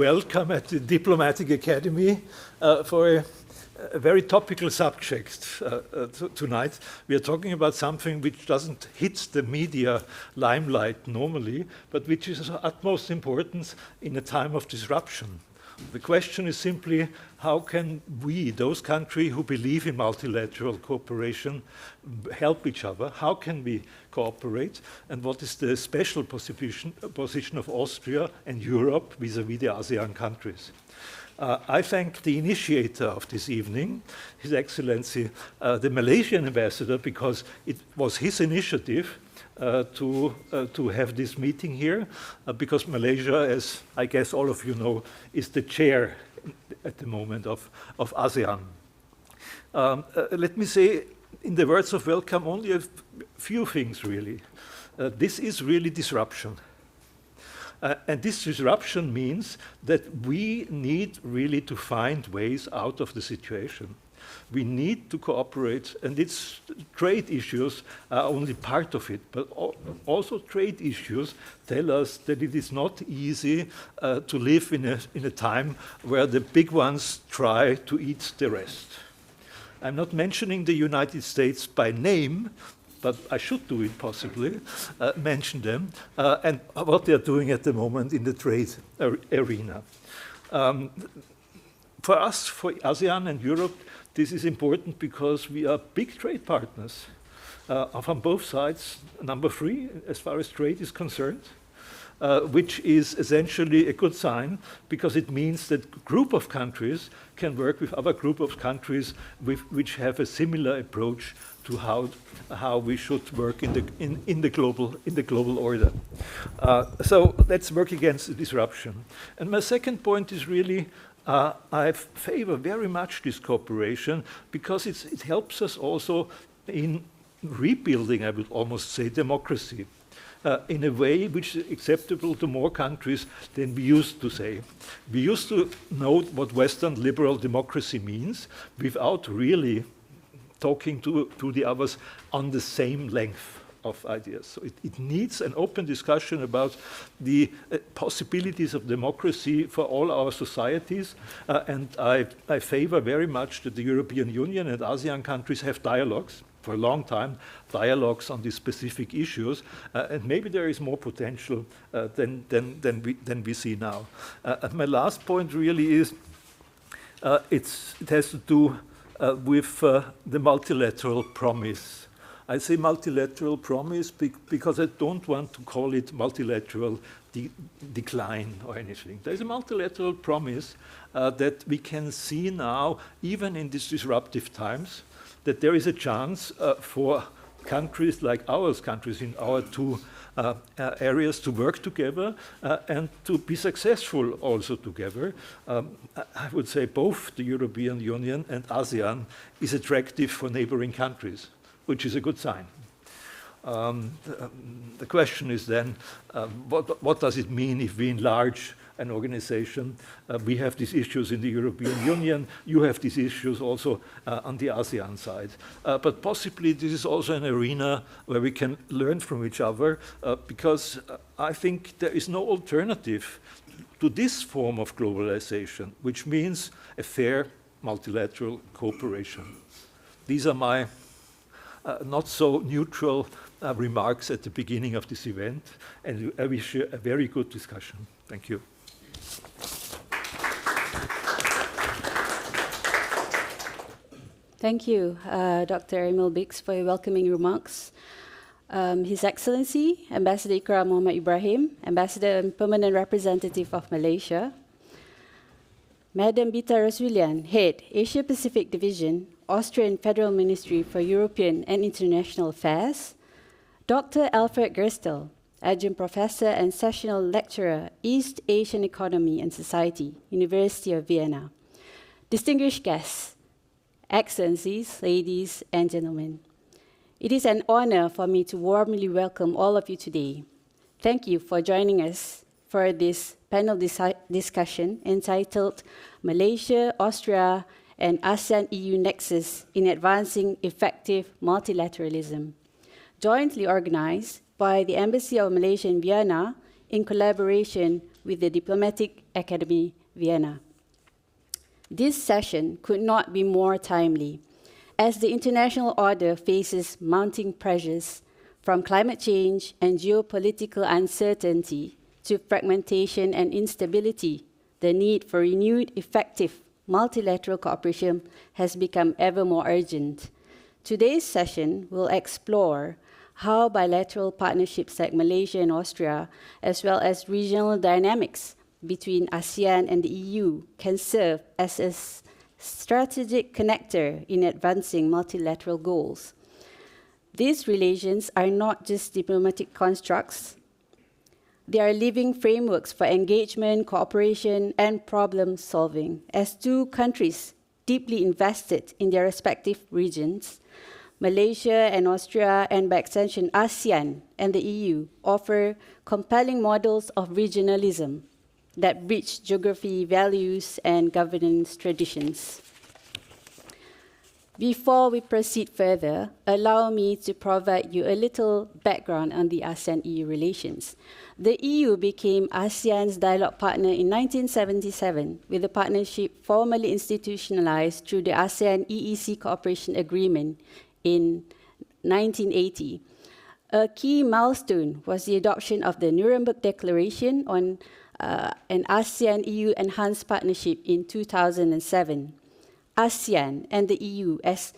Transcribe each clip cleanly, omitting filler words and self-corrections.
welcome at the Diplomatic Academy for a very topical subject tonight. We are talking about something which doesn't hit the media limelight normally, but which is of utmost importance in a time of disruption. The question is simply, how can we, those countries who believe in multilateral cooperation, help each other? How can we cooperate? And what is the special position of Austria and Europe vis-à-vis the ASEAN countries? I thank the initiator of this evening, His Excellency, the Malaysian ambassador, because it was his initiative to have this meeting here, because Malaysia, as I guess all of you know, is the chair at the moment of ASEAN. Let me say, in the words of welcome, only a few things, really. This is really disruption. And this disruption means that we need really to find ways out of the situation. We need to cooperate, and it's trade issues are only part of it, but also trade issues tell us that it is not easy to live in a time where the big ones try to eat the rest. I'm not mentioning the United States by name, but I should do it possibly, mention them, and what they're doing at the moment in the trade arena. For us, for ASEAN and Europe, this is important because we are big trade partners from both sides. Number 3, as far as trade is concerned, which is essentially a good sign because it means that a group of countries can work with other group of countries which have a similar approach to how we should work in the global order. So let's work against the disruption. And my second point is really I favor very much this cooperation because it helps us also in rebuilding, I would almost say, democracy. In a way which is acceptable to more countries than we used to say. We used to know what Western liberal democracy means without really talking to the others on the same length of ideas. So it needs an open discussion about the possibilities of democracy for all our societies, and I favor very much that the European Union and ASEAN countries have dialogues for a long time, dialogues on these specific issues, and maybe there is more potential than we see now. And my last point really is, it has to do with the multilateral promise. I say multilateral promise because I don't want to call it multilateral decline or anything. There's a multilateral promise that we can see now, even in these disruptive times, that there is a chance for countries like ours, countries in our 2 areas to work together and to be successful also together. I would say both the European Union and ASEAN is attractive for neighboring countries, which is a good sign. The question is then, what does it mean if we enlarge an organization? We have these issues in the European Union. You have these issues also on the ASEAN side. But possibly this is also an arena where we can learn from each other because I think there is no alternative to this form of globalization, which means a fair multilateral cooperation. These are my not so neutral remarks at the beginning of this event, and I wish you a very good discussion. Thank you. Thank you, Dr. Emil Brix, for your welcoming remarks. His Excellency, Ambassador Ikram Muhammad Ibrahim, Ambassador and Permanent Representative of Malaysia, Madam Bita Rasoulian, Head, Asia Pacific Division, Austrian Federal Ministry for European and International Affairs, Dr. Alfred Gerstl, Adjunct Professor and Sessional Lecturer, East Asian Economy and Society, University of Vienna, distinguished guests, Excellencies, ladies and gentlemen. It is an honor for me to warmly welcome all of you today. Thank you for joining us for this panel discussion entitled Malaysia, Austria, and ASEAN-EU Nexus in Advancing Effective Multilateralism, jointly organized by the Embassy of Malaysia in Vienna in collaboration with the Diplomatic Academy, Vienna. This session could not be more timely, as the international order faces mounting pressures from climate change and geopolitical uncertainty to fragmentation and instability. The need for renewed, effective multilateral cooperation has become ever more urgent. Today's session will explore how bilateral partnerships like Malaysia and Austria, as well as regional dynamics between ASEAN and the EU, can serve as a strategic connector in advancing multilateral goals. These relations are not just diplomatic constructs. They are living frameworks for engagement, cooperation, and problem solving. As two countries deeply invested in their respective regions, Malaysia and Austria, and by extension ASEAN and the EU, offer compelling models of regionalism that bridge geography, values, and governance traditions. Before we proceed further, allow me to provide you a little background on the ASEAN-EU relations. The EU became ASEAN's dialogue partner in 1977, with the partnership formally institutionalized through the ASEAN-EEC Cooperation Agreement in 1980. A key milestone was the adoption of the Nuremberg Declaration on an ASEAN-EU enhanced partnership in 2007. ASEAN and the EU has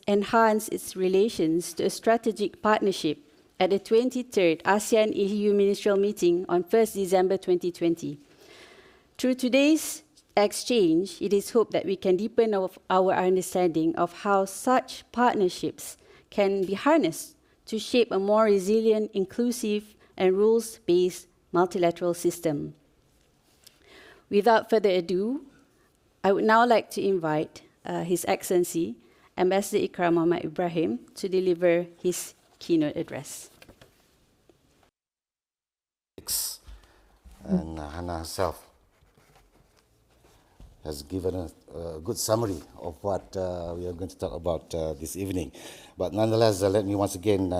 enhanced its relations to a strategic partnership at the 23rd ASEAN-EU Ministerial Meeting on 1st December 2020. Through today's exchange, it is hoped that we can deepen our understanding of how such partnerships can be harnessed to shape a more resilient, inclusive, and rules-based multilateral system. Without further ado, I would now like to invite His Excellency, Ambassador Ikram Mohd Ibrahim, to deliver his keynote address. And Hannah herself has given a good summary of what we are going to talk about this evening. But nonetheless, let me once again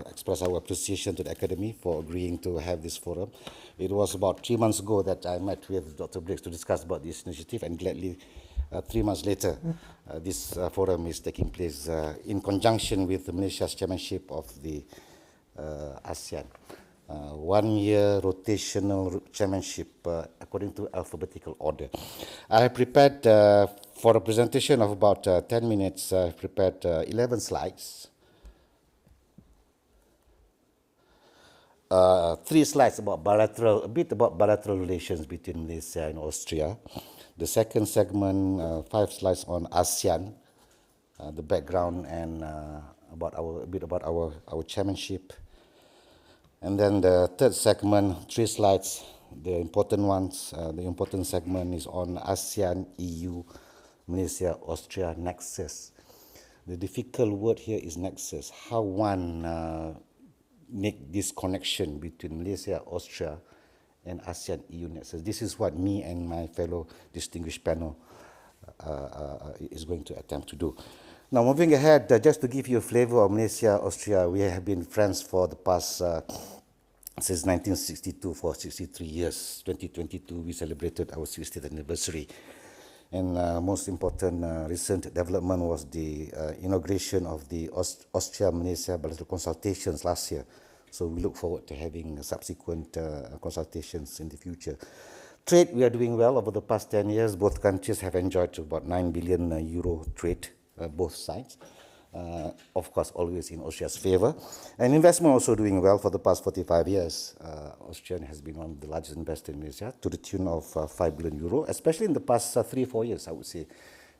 express our appreciation to the Academy for agreeing to have this forum. It was about 3 months ago that I met with Dr. Brix to discuss about this initiative, and gladly 3 months later, this forum is taking place in conjunction with Malaysia's chairmanship of the ASEAN. 1 year rotational chairmanship according to alphabetical order. I have prepared for a presentation of about 10 minutes, I've prepared 11 slides. 3 slides about a bit about bilateral relations between Malaysia and Austria. The second segment, 5 slides on ASEAN, the background and a bit about our chairmanship. And then the third segment, 3 slides, the important ones. The important segment is on ASEAN, EU, Malaysia, Austria, Nexus. The difficult word here is Nexus. How one make this connection between Malaysia, Austria, and ASEAN, EU, Nexus. This is what me and my fellow distinguished panel is going to attempt to do. Now, moving ahead, just to give you a flavor of Malaysia, Austria, we have been friends for the past, since 1962, for 63 years. 2022, we celebrated our 60th anniversary. And most important recent development was the inauguration of the Austria-Malaysia bilateral consultations last year. So we look forward to having subsequent consultations in the future. Trade, we are doing well. Over the past 10 years, both countries have enjoyed about 9 billion euro trade, both sides. Of course, always in Austria's favor. And investment also doing well for the past 45 years. Austrian has been one of the largest investors in Malaysia to the tune of 5 billion euro, especially in the past 3-4 years, I would say,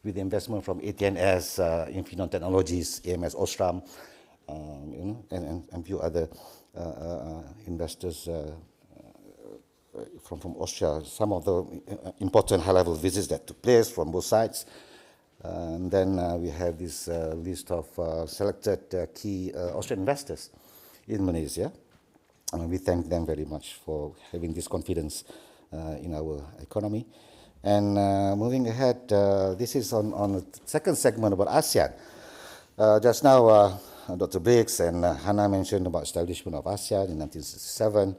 with the investment from ATNS, Infineon Technologies, AMS Osram, and a few other investors from Austria. Some of the important high-level visits that took place from both sides. And then we have this list of selected key Austrian investors in Malaysia. We thank them very much for having this confidence in our economy. And moving ahead, this is on the second segment about ASEAN. Just now, Dr. Brix and Hannah mentioned about establishment of ASEAN in 1967,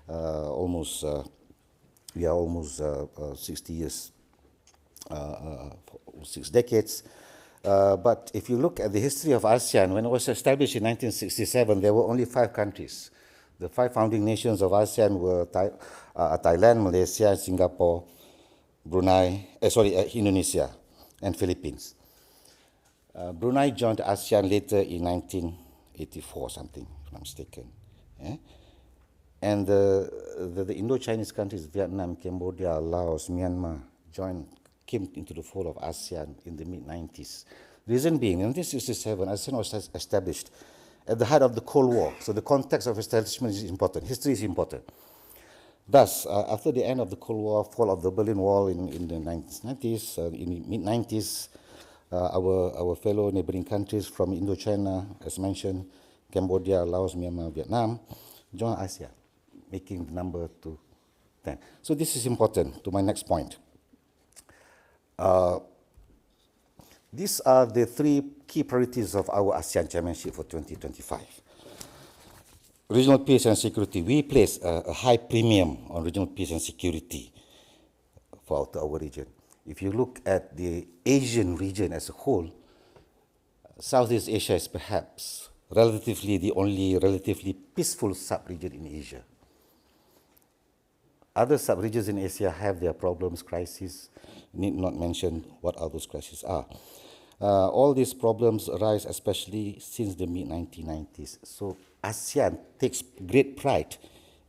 almost we are almost 60 years, 6 decades. But if you look at the history of ASEAN, when it was established in 1967, there were only 5 countries. The 5 founding nations of ASEAN were Thailand, Malaysia, Singapore, Indonesia, and Philippines. Brunei joined ASEAN later in 1984, something, if I'm not mistaken. Yeah? And the Indo-Chinese countries, Vietnam, Cambodia, Laos, Myanmar, came into the fold of ASEAN in the mid-90s. Reason being, in 1967, ASEAN was established at the height of the Cold War. So the context of establishment is important. History is important. Thus, after the end of the Cold War, fall of the Berlin Wall in the 1990s, in the mid-90s, our fellow neighboring countries from Indochina, as mentioned, Cambodia, Laos, Myanmar, Vietnam, joined ASEAN, making the number to 10. So this is important to my next point. These are the 3 key priorities of our ASEAN Chairmanship for 2025. Regional peace and security. We place a high premium on regional peace and security for our region. If you look at the Asian region as a whole, Southeast Asia is perhaps relatively the only relatively peaceful sub-region in Asia. Other sub-regions in Asia have their problems, crises. Need not mention what all those crises are. All these problems arise especially since the mid-1990s. So ASEAN takes great pride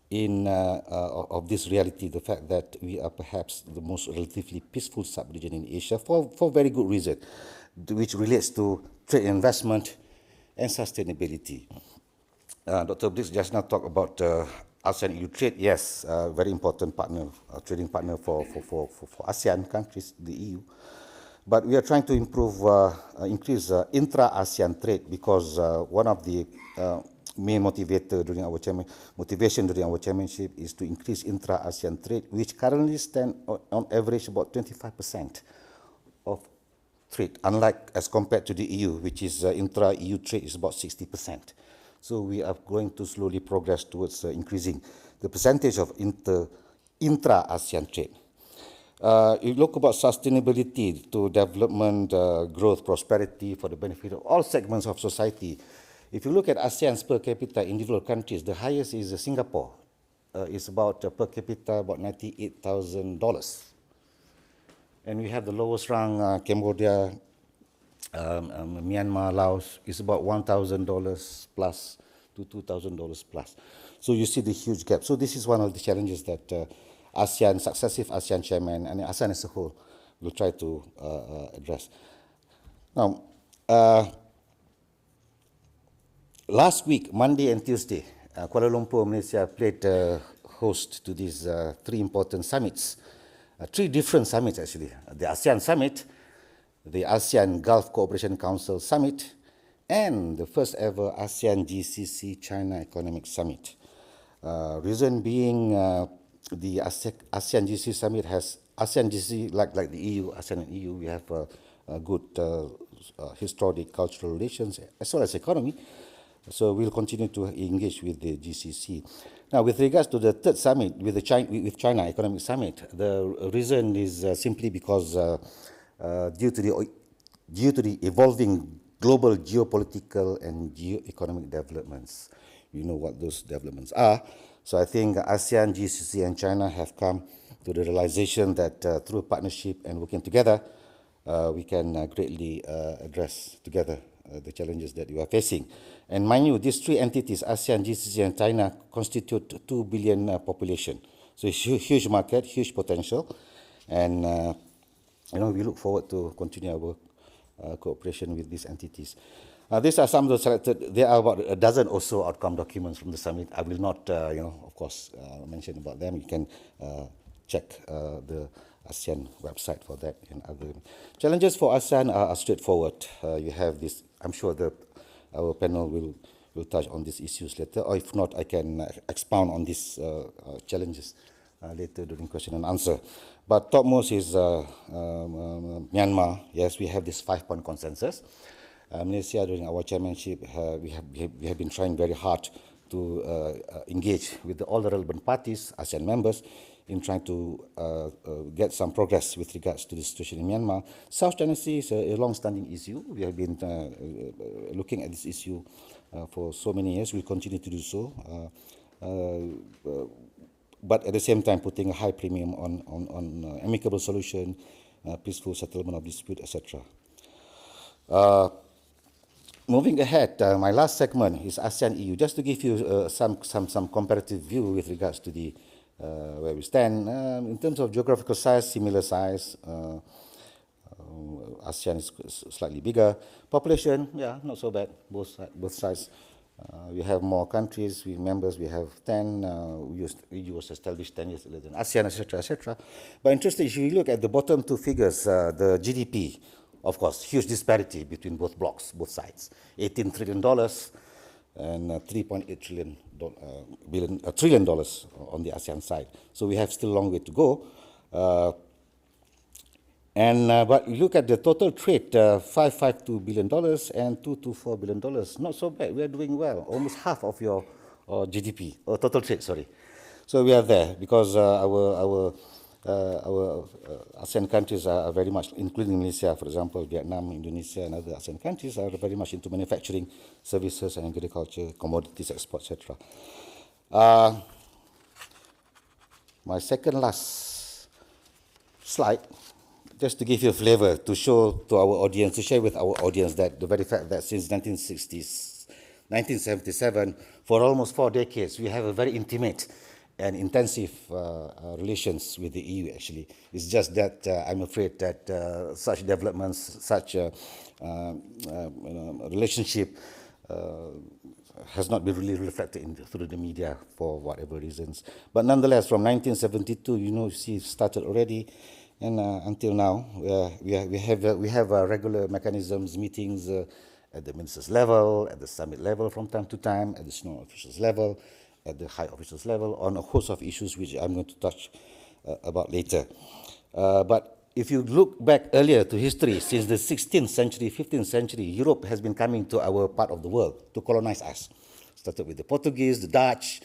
in of this reality, the fact that we are perhaps the most relatively peaceful sub-region in Asia for very good reason, which relates to trade and investment and sustainability. Dr. Brix just now talked about ASEAN EU trade. Yes, very important partner, trading partner for ASEAN countries, the EU. But we are trying to increase intra-ASEAN trade because one of the main motivation during our chairmanship is to increase intra-ASEAN trade, which currently stand on average about 25% of trade, unlike as compared to the EU, which is intra-EU trade is about 60%. So we are going to slowly progress towards increasing the percentage of intra-ASEAN trade. You look about sustainability to development, growth, prosperity for the benefit of all segments of society. If you look at ASEAN's per capita individual countries, the highest is Singapore. It's about per capita about $98,000. And we have the lowest rung, Cambodia, Myanmar, Laos, is about $1,000 plus to $2,000 plus. So you see the huge gap. So this is one of the challenges that successive ASEAN chairman and ASEAN as a whole will try to address. Now, last week, Monday and Tuesday, Kuala Lumpur, Malaysia played host to these 3 important summits, 3 different summits actually. The ASEAN Summit, the ASEAN Gulf Cooperation Council Summit, and the first ever ASEAN GCC China Economic Summit. Reason being, the ASEAN GCC Summit has, ASEAN GCC, like the EU, ASEAN and EU, we have good historic cultural relations as well as economy. So we'll continue to engage with the GCC. Now, with regards to the 3rd summit, with China Economic Summit, the reason is simply because due to the evolving global geopolitical and geo-economic developments, you know what those developments are. So I think ASEAN, GCC, and China have come to the realization that through partnership and working together, we can greatly address together the challenges that we are facing. And mind you, these 3 entities, ASEAN, GCC, and China, constitute 2 billion population. So it's a huge market, huge potential, and we look forward to continue our cooperation with these entities. These are some of the selected. There are about a dozen or so outcome documents from the summit. I will not, of course, mention about them. You can check the ASEAN website for that and other challenges for ASEAN are straightforward. You have this. I'm sure that our panel will touch on these issues later, or if not, I can expound on these challenges later during question and answer. But topmost is Myanmar. Yes, we have this 5-point consensus. Malaysia, during our chairmanship, we have been trying very hard engage with all the relevant parties, ASEAN members, in trying to get some progress with regards to the situation in Myanmar. South China Sea is a long-standing issue. We have been looking at this issue for so many years. We'll continue to do so. But at the same time, putting a high premium on amicable solution, peaceful settlement of dispute, etc. Moving ahead, my last segment is ASEAN-EU, just to give you some comparative view with regards to the where we stand. In terms of geographical size, similar size. ASEAN is slightly bigger. Population, yeah, not so bad, both sides. We have more countries, we members, we have 10, EU was established 10 years later than ASEAN, etc., etc. But interesting, if you look at the bottom two figures, the GDP, of course, huge disparity between both blocks, both sides. $18 trillion and $3.8 trillion on the ASEAN side. So we have still a long way to go. But you look at the total trade, $552 billion and $224 billion. Not so bad. We are doing well. Almost half of your GDP, or total trade, sorry. So we are there because our ASEAN countries are very much, including Malaysia, for example, Vietnam, Indonesia, and other ASEAN countries are very much into manufacturing, services, and agriculture, commodities, exports, etc. My second last slide, just to give you a flavor, to show to our audience, to share with our audience that the very fact that since 1977, for almost 4 decades, we have a very intimate and intensive relations with the EU, actually. It's just that I'm afraid that such developments, such relationship has not been really reflected through the media for whatever reasons. But nonetheless, from 1972, you see, started already. And until now, we have regular mechanisms, meetings at the ministers' level, at the summit level from time to time, at the senior officials level, at the high officials level, on a host of issues which I'm going to touch about later. But if you look back earlier to history, since the 16th century, 15th century, Europe has been coming to our part of the world to colonize us. Started with the Portuguese, the Dutch,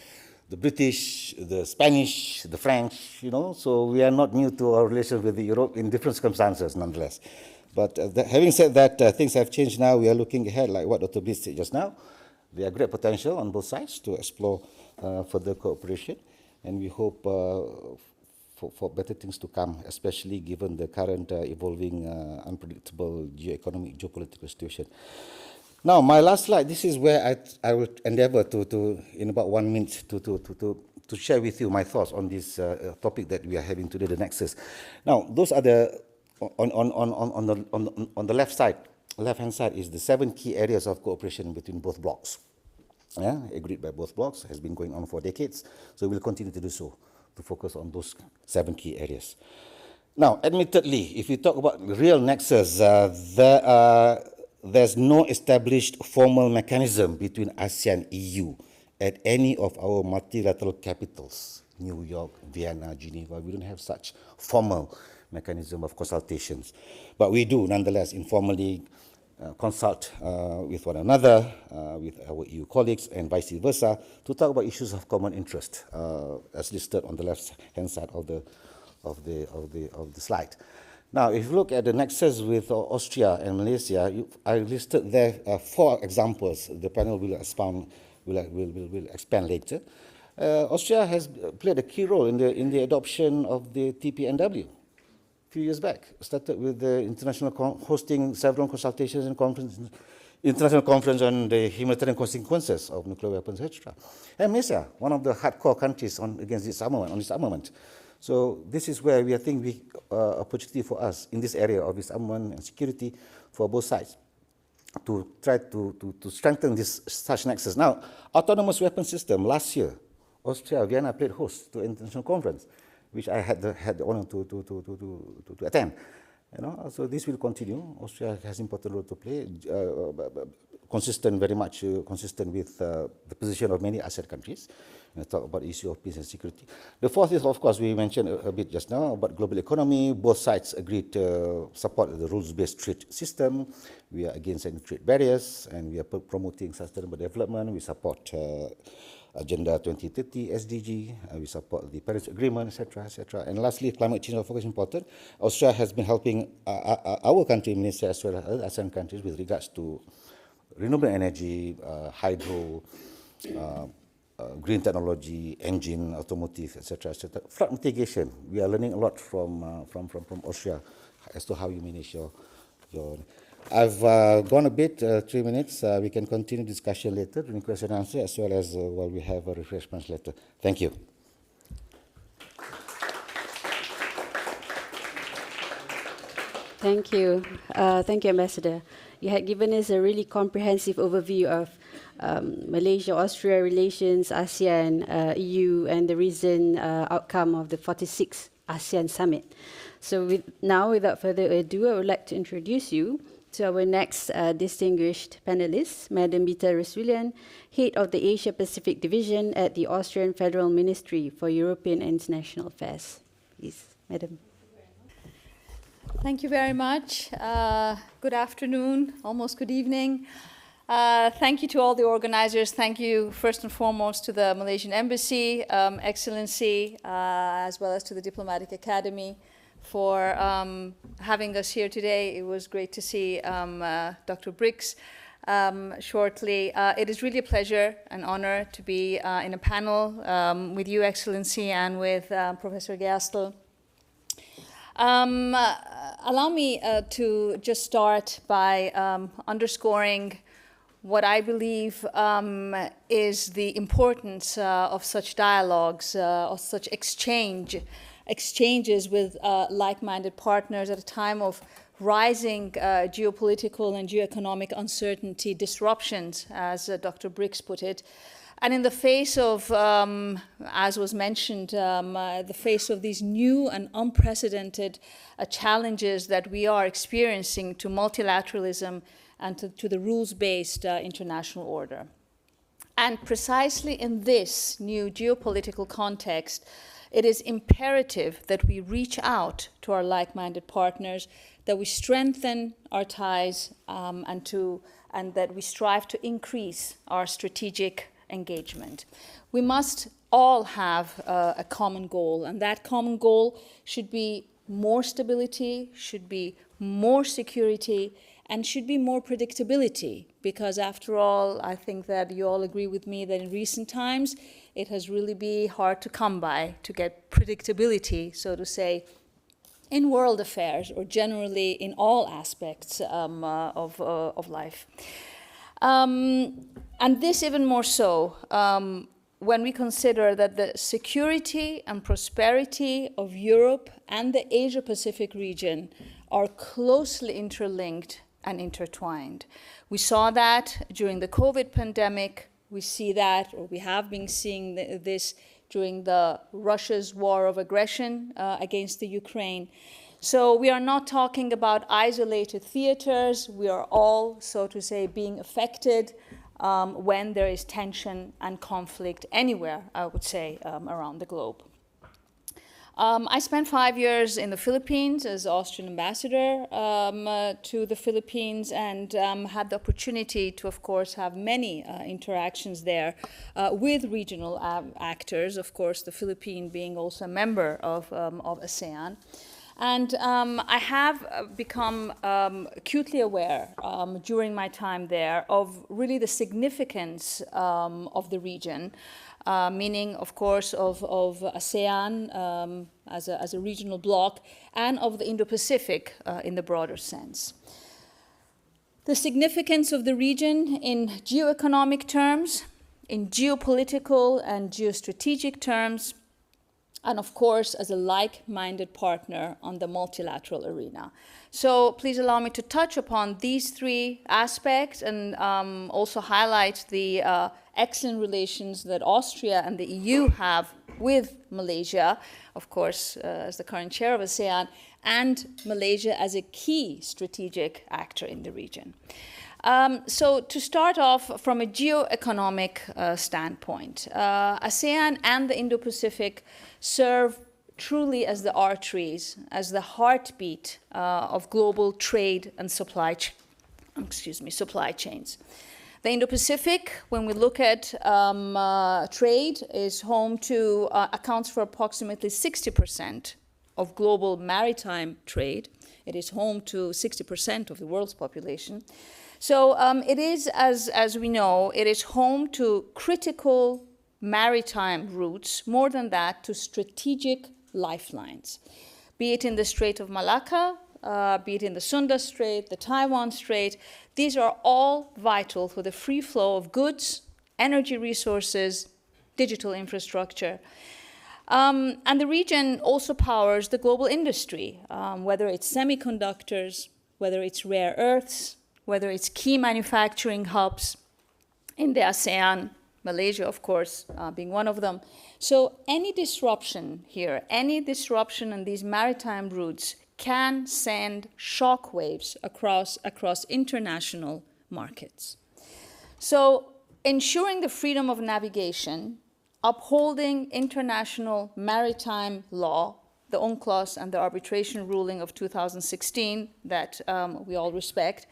the British, the Spanish, the French, so we are not new to our relations with Europe in different circumstances, nonetheless. But having said that, things have changed now. We are looking ahead, like what Dr. Brix said just now. There are great potential on both sides to explore further cooperation, and we hope for better things to come, especially given the current evolving, unpredictable geopolitical situation. Now, my last slide, this is where I will endeavor to in about 1 minute, to share with you my thoughts on this topic that we are having today, the Nexus. Now, those are on the left-hand side is the 7 key areas of cooperation between both blocs. Yeah, agreed by both blocs, has been going on for decades, so we'll continue to do so, to focus on those 7 key areas. Now, admittedly, if you talk about real Nexus, there's no established formal mechanism between ASEAN EU at any of our multilateral capitals, New York, Vienna, Geneva. We don't have such formal mechanism of consultations. But we do, nonetheless, informally consult with one another, with our EU colleagues, and vice versa, to talk about issues of common interest, as listed on the left-hand side of the slide. Now, if you look at the Nexus with Austria and Malaysia, I listed there 4 examples. The panel will expand later. Austria has played a key role in the adoption of the TPNW a few years back. Started with the hosting several consultations and international conference on the humanitarian consequences of nuclear weapons, etc. And Malaysia, one of the hardcore countries against disarmament. So this is where we think opportunity for us in this area of disarmament and security for both sides to try to strengthen such nexus. Now, autonomous weapon system, last year, Austria, Vienna played host to an international conference, which I had the honor to attend. So this will continue. Austria has an important role to play. consistent, very much consistent with the position of many ASEAN countries. And talk about the issue of peace and security. The fourth is, of course, we mentioned a bit just now about global economy. Both sides agreed to support the rules-based trade system. We are against any trade barriers, and we are promoting sustainable development. We support Agenda 2030, SDG. We support the Paris Agreement, etc., etc. And lastly, climate change, of course, is important. Austria has been helping our country, Malaysia, as well as other ASEAN countries with regards to renewable energy, hydro, green technology, engine, automotive, etc., etc. Flood mitigation. We are learning a lot from Austria as to how you manage your. I've gone a bit, 3 minutes. We can continue discussion later during question and answer, as well as while we have a refreshments later. Thank you. Thank you. Thank you, Ambassador. You had given us a really comprehensive overview of Malaysia-Austria relations, ASEAN, EU, and the recent outcome of the 46th ASEAN Summit. So now, without further ado, I would like to introduce you to our next distinguished panelist, Madam Bita Rasoulian, Head of the Asia-Pacific Division at the Austrian Federal Ministry for European and International Affairs. Please, Madam. Thank you very much. Good afternoon, almost good evening. Thank you to all the organizers. Thank you first and foremost to the Malaysian Embassy, Excellency, as well as to the Diplomatic Academy for having us here today. It was great to see Dr. Brix shortly. It is really a pleasure and honor to be in a panel with you, Excellency, and with Professor Gerstl. Allow me to just start by underscoring what I believe is the importance of such dialogues, of such exchanges with like-minded partners at a time of rising geopolitical and geoeconomic uncertainty, disruptions, as Dr. Brix put it. And in the face of, as was mentioned, the face of these new and unprecedented challenges that we are experiencing to multilateralism and to the rules-based international order. And precisely in this new geopolitical context, it is imperative that we reach out to our like-minded partners, that we strengthen our ties, and that we strive to increase our strategic engagement. We must all have a common goal, and that common goal should be more stability, should be more security, and should be more predictability, because after all, I think that you all agree with me that in recent times, it has really been hard to come by to get predictability, so to say, in world affairs or generally in all aspects of life. And this even more so when we consider that the security and prosperity of Europe and the Asia-Pacific region are closely interlinked and intertwined. We saw that during the COVID pandemic. We see that, or we have been seeing this during Russia's war of aggression against the Ukraine. So we are not talking about isolated theaters. We are all, so to say, being affected when there is tension and conflict anywhere, I would say, around the globe. I spent 5 years in the Philippines as Austrian ambassador to the Philippines, and had the opportunity to, of course, have many interactions there with regional actors, of course, the Philippines being also a member of ASEAN. And I have become acutely aware during my time there of really the significance of the region, meaning, of course, of ASEAN as a regional bloc, and of the Indo-Pacific in the broader sense. The significance of the region in geoeconomic terms, in geopolitical and geostrategic terms, and of course, as a like-minded partner on the multilateral arena. So please allow me to touch upon these three aspects and also highlight the excellent relations that Austria and the EU have with Malaysia, of course, as the current chair of ASEAN, and Malaysia as a key strategic actor in the region. So to start off from a geo-economic standpoint, ASEAN and the Indo-Pacific serve truly as the arteries, as the heartbeat of global trade and supply chains. The Indo-Pacific, when we look at trade, is home to, accounts for approximately 60% of global maritime trade. It is home to 60% of the world's population. So it is, as we know, it is home to critical maritime routes, more than that, to strategic lifelines, be it in the Strait of Malacca, be it in the Sunda Strait, the Taiwan Strait. These are all vital for the free flow of goods, energy resources, digital infrastructure. And the region also powers the global industry, whether it's semiconductors, whether it's rare earths, whether it's key manufacturing hubs in the ASEAN, Malaysia, of course, being one of them. So any disruption here, any disruption in these maritime routes can send shockwaves across international markets. So ensuring the freedom of navigation, upholding international maritime law, the UNCLOS and the arbitration ruling of 2016 that we all respect,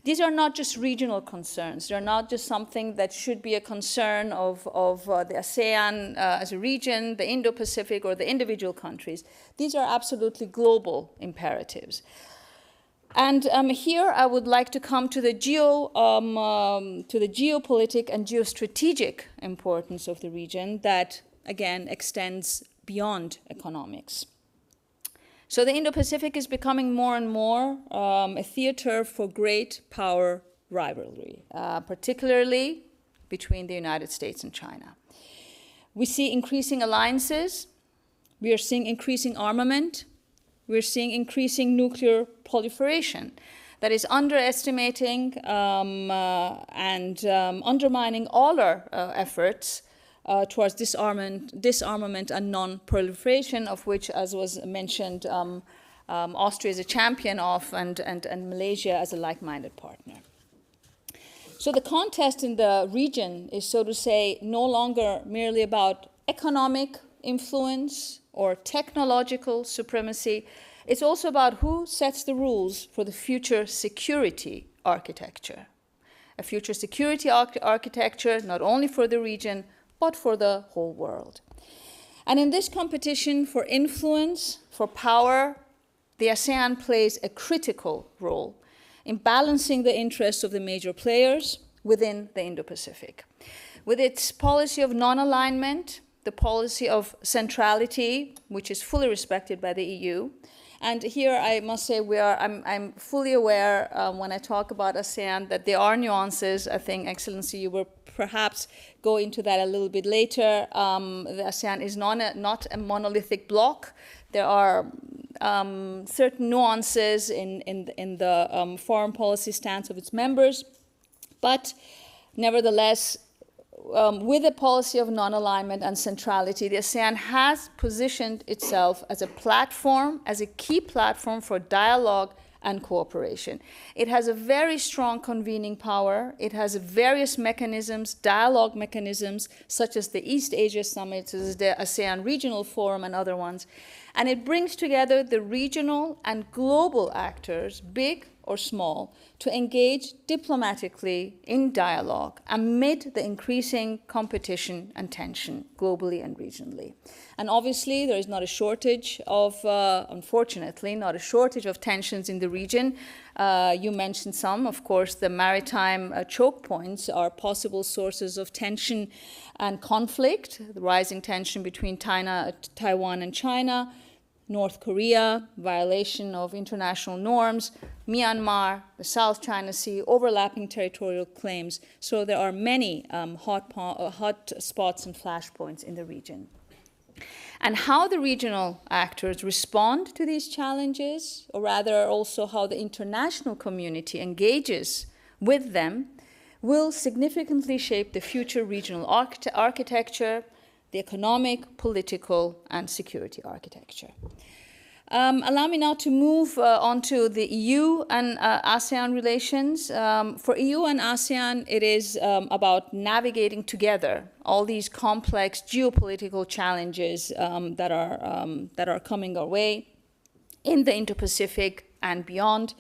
these are not just regional concerns. They're not just something that should be a concern of the ASEAN as a region, the Indo-Pacific, or the individual countries. These are absolutely global imperatives. And here I would like to come to the geopolitical and geostrategic importance of the region that, again, extends beyond economics. So the Indo-Pacific is becoming more and more a theater for great power rivalry, particularly between the United States and China. We see increasing alliances. We are seeing increasing armament. We're seeing increasing nuclear proliferation that is underestimating and undermining all our efforts towards disarmament and non-proliferation, of which, as was mentioned, Austria is a champion of, and Malaysia as a like-minded partner. So the contest in the region is, so to say, no longer merely about economic influence or technological supremacy. It's also about who sets the rules for the future security architecture. A future security architecture not only for the region, but for the whole world. And in this competition for influence, for power, the ASEAN plays a critical role in balancing the interests of the major players within the Indo-Pacific. With its policy of non-alignment, the policy of centrality, which is fully respected by the EU. And here I must say I'm fully aware when I talk about ASEAN that there are nuances. I think, Excellency, you will perhaps go into that a little bit later. The ASEAN is not a monolithic bloc. There are certain nuances in the foreign policy stance of its members. But nevertheless, with a policy of non-alignment and centrality, the ASEAN has positioned itself as a platform, as a key platform for dialogue and cooperation. It has a very strong convening power. It has various mechanisms, dialogue mechanisms, such as the East Asia Summit, such as the ASEAN Regional Forum and other ones. And it brings together the regional and global actors, big or small, to engage diplomatically in dialogue amid the increasing competition and tension globally and regionally. And obviously, there is not a shortage of, unfortunately, not a shortage of tensions in the region. You mentioned some. Of course, the maritime choke points are possible sources of tension and conflict, the rising tension between Taiwan and China, North Korea, violation of international norms, Myanmar, the South China Sea, overlapping territorial claims. So there are many hot spots and flashpoints in the region. And how the regional actors respond to these challenges, or rather also how the international community engages with them, will significantly shape the future regional architecture, the economic, political, and security architecture. Allow me now to move on to the EU and ASEAN relations. For EU and ASEAN, it is about navigating together all these complex geopolitical challenges that are coming our way in the Indo-Pacific and beyond.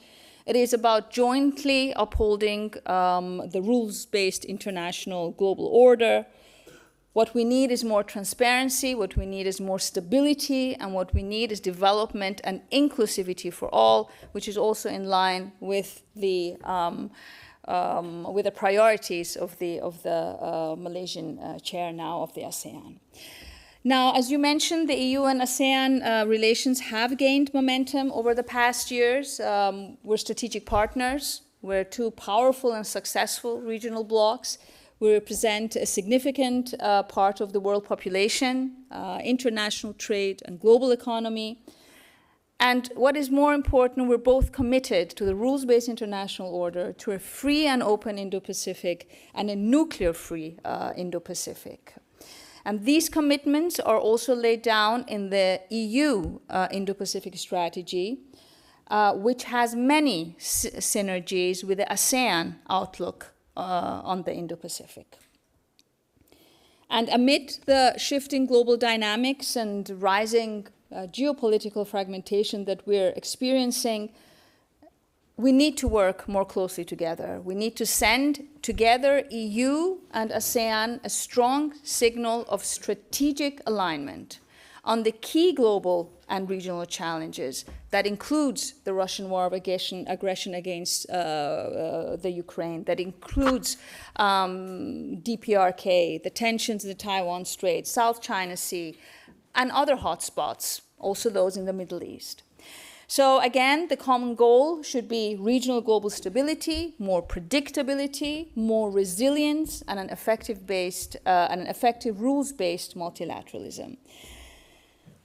It is about jointly upholding the rules-based international global order. What we need is more transparency, what we need is more stability, and what we need is development and inclusivity for all, which is also in line with the priorities of the Malaysian chair now of the ASEAN. Now, as you mentioned, the EU and ASEAN relations have gained momentum over the past years. We're strategic partners. We're two powerful and successful regional blocs. We represent a significant part of the world population, international trade and global economy. And what is more important, we're both committed to the rules-based international order, to a free and open Indo-Pacific and a nuclear-free Indo-Pacific. And these commitments are also laid down in the EU Indo-Pacific strategy, which has many synergies with the ASEAN outlook on the Indo-Pacific. And amid the shifting global dynamics and rising geopolitical fragmentation that we're experiencing, we need to work more closely together. We need to send together EU and ASEAN a strong signal of strategic alignment on the key global and regional challenges. That includes the Russian war of aggression against the Ukraine, that includes DPRK, the tensions in the Taiwan Strait, South China Sea, and other hotspots, also those in the Middle East. So again, the common goal should be regional global stability, more predictability, more resilience, and an effective rules-based multilateralism.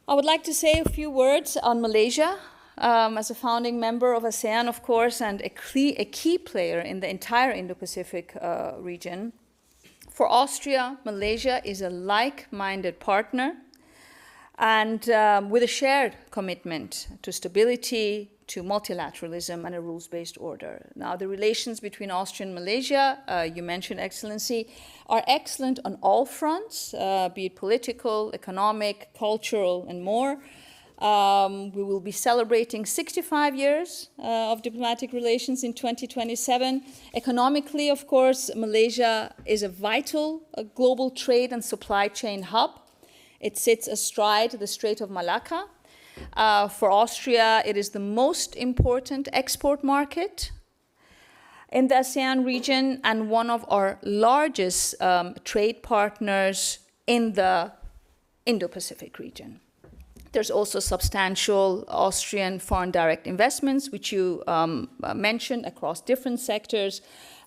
I would like to say a few words on Malaysia. As a founding member of ASEAN, of course, and a key player in the entire Indo-Pacific region. For Austria, Malaysia is a like-minded partner and with a shared commitment to stability, to multilateralism, and a rules-based order. Now, the relations between Austria and Malaysia, you mentioned, Excellency, are excellent on all fronts, be it political, economic, cultural, and more. We will be celebrating 65 years of diplomatic relations in 2027. Economically, of course, Malaysia is a vital global trade and supply chain hub. It sits astride the Strait of Malacca. For Austria, it is the most important export market in the ASEAN region and one of our largest trade partners in the Indo-Pacific region. There's also substantial Austrian foreign direct investments, which you mentioned across different sectors.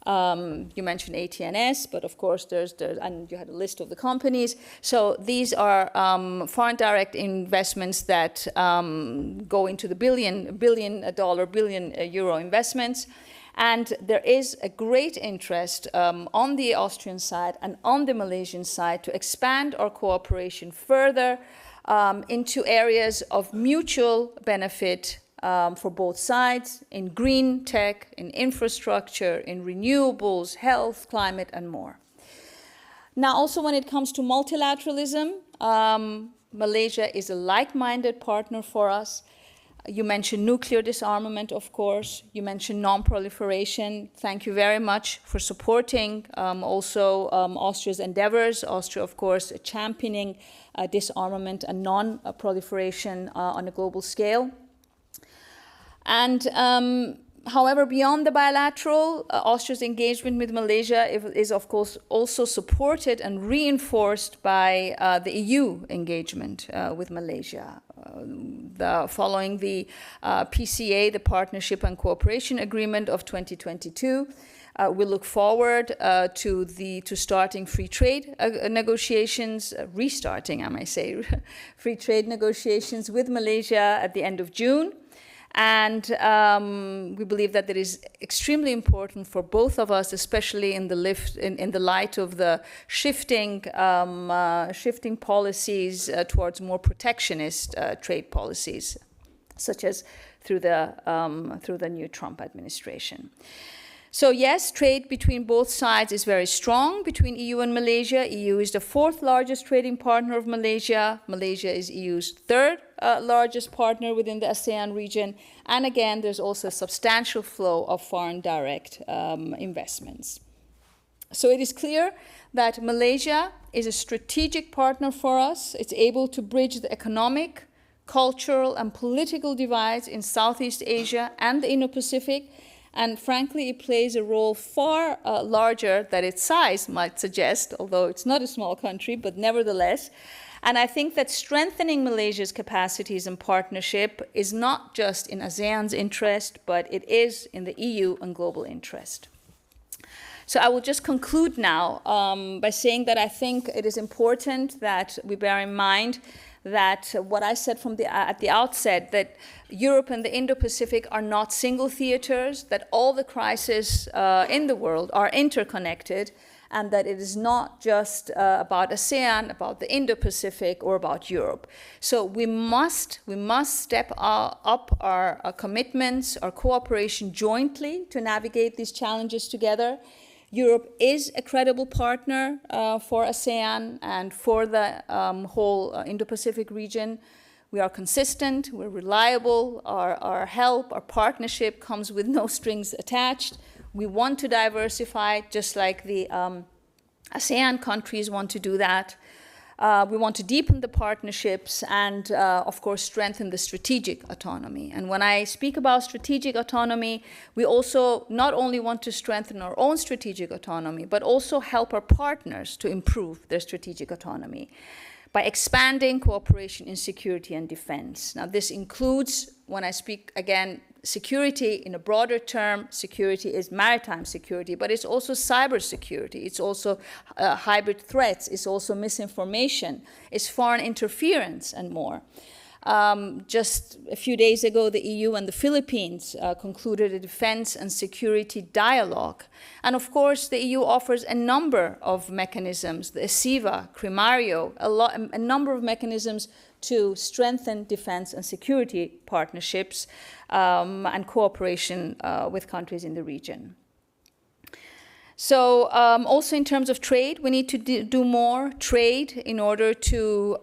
You mentioned AT&S, but of course and you had a list of the companies. So these are foreign direct investments that go into the billion euro investments. And there is a great interest on the Austrian side and on the Malaysian side to expand our cooperation further into areas of mutual benefit for both sides, in green tech, in infrastructure, in renewables, health, climate, and more. Now, also when it comes to multilateralism, Malaysia is a like-minded partner for us. You mentioned nuclear disarmament, of course. You mentioned non-proliferation. Thank you very much for supporting also Austria's endeavors. Austria, of course, championing disarmament and non-proliferation on a global scale. And however, beyond the bilateral, Austria's engagement with Malaysia is, of course, also supported and reinforced by the EU engagement with Malaysia. Following the PCA, the Partnership and Cooperation Agreement of 2022, we look forward to starting free trade negotiations, restarting, I might say, free trade negotiations with Malaysia at the end of June. And we believe that it is extremely important for both of us, especially in the light of the shifting policies towards more protectionist trade policies. such as through the new Trump administration. So yes, trade between both sides is very strong between EU and Malaysia. EU is the 4th largest trading partner of Malaysia. Malaysia is EU's 3rd largest partner within the ASEAN region. And again, there's also a substantial flow of foreign direct investments. So it is clear that Malaysia is a strategic partner for us. It's able to bridge the economic, cultural, and political divides in Southeast Asia and the Indo-Pacific. And frankly, it plays a role far larger than its size might suggest, although it's not a small country, but nevertheless. And I think that strengthening Malaysia's capacities and partnership is not just in ASEAN's interest, but it is in the EU and global interest. So I will just conclude now by saying that I think it is important that we bear in mind that what I said at the outset, that Europe and the Indo-Pacific are not single theaters, that all the crises in the world are interconnected, and that it is not just about ASEAN, about the Indo-Pacific, or about Europe. So we must step up our commitments, our cooperation jointly to navigate these challenges together. Europe is a credible partner for ASEAN and for the whole Indo-Pacific region. We are consistent, we're reliable, our help, our partnership comes with no strings attached. We want to diversify just like the ASEAN countries want to do that. We want to deepen the partnerships and, of course, strengthen the strategic autonomy. And when I speak about strategic autonomy, we also not only want to strengthen our own strategic autonomy, but also help our partners to improve their strategic autonomy by expanding cooperation in security and defense. Now, this includes, when I speak again, security in a broader term. Security is maritime security, but it's also cybersecurity. It's also hybrid threats. It's also misinformation. It's foreign interference and more. Just a few days ago, the EU and the Philippines concluded a defense and security dialogue. And of course, the EU offers a number of mechanisms, the ESIVA, Crimario, a number of mechanisms to strengthen defense and security partnerships and cooperation with countries in the region. So also in terms of trade, we need to do more trade in order to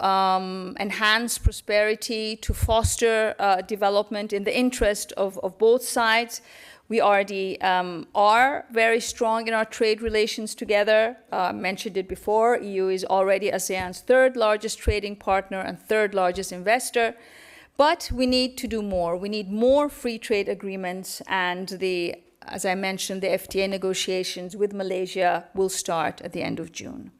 enhance prosperity, to foster development in the interest of both sides. We already are very strong in our trade relations together. Mentioned it before, EU is already ASEAN's 3rd largest trading partner and 3rd largest investor. But we need to do more. We need more free trade agreements, and as I mentioned, the FTA negotiations with Malaysia will start at the end of June.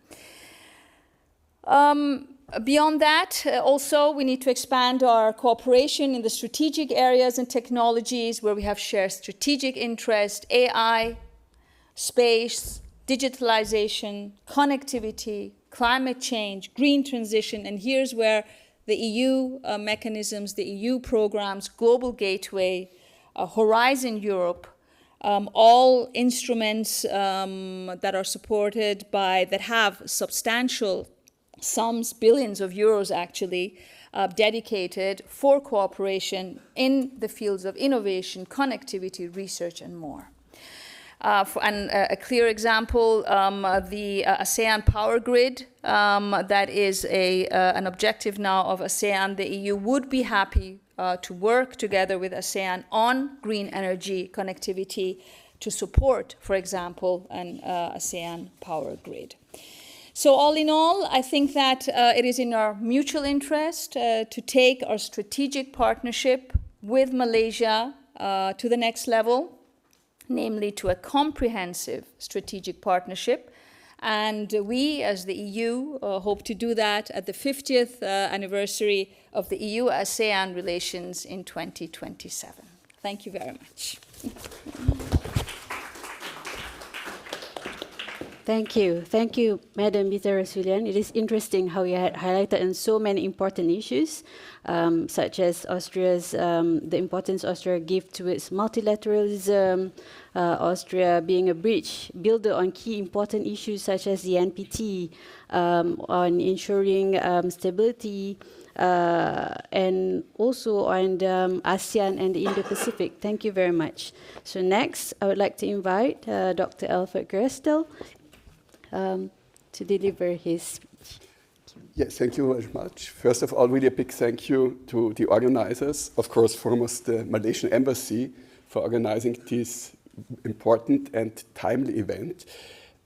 Beyond that, also, we need to expand our cooperation in the strategic areas and technologies where we have shared strategic interest: AI, space, digitalization, connectivity, climate change, green transition. And here's where the EU mechanisms, the EU programs, Global Gateway, Horizon Europe, all instruments that are supported that have substantial sums, billions of euros actually, dedicated for cooperation in the fields of innovation, connectivity, research, and more. And a clear example, the ASEAN power grid, that is an objective now of ASEAN. The EU would be happy to work together with ASEAN on green energy connectivity to support, for example, an ASEAN power grid. So all in all, I think that it is in our mutual interest to take our strategic partnership with Malaysia to the next level, namely to a comprehensive strategic partnership. And we, as the EU, hope to do that at the 50th anniversary of the EU-ASEAN relations in 2027. Thank you very much. Thank you, Madam Bita Rasoulian. It is interesting how you had highlighted on so many important issues, such as Austria's the importance Austria gives towards multilateralism, Austria being a bridge builder on key important issues such as the NPT, on ensuring stability, and also on the ASEAN and the Indo-Pacific. Thank you very much. So next, I would like to invite Dr. Alfred Gerstl to deliver his speech. Yes, thank you very much. First of all, really a big thank you to the organizers, of course, foremost the Malaysian Embassy for organizing this important and timely event.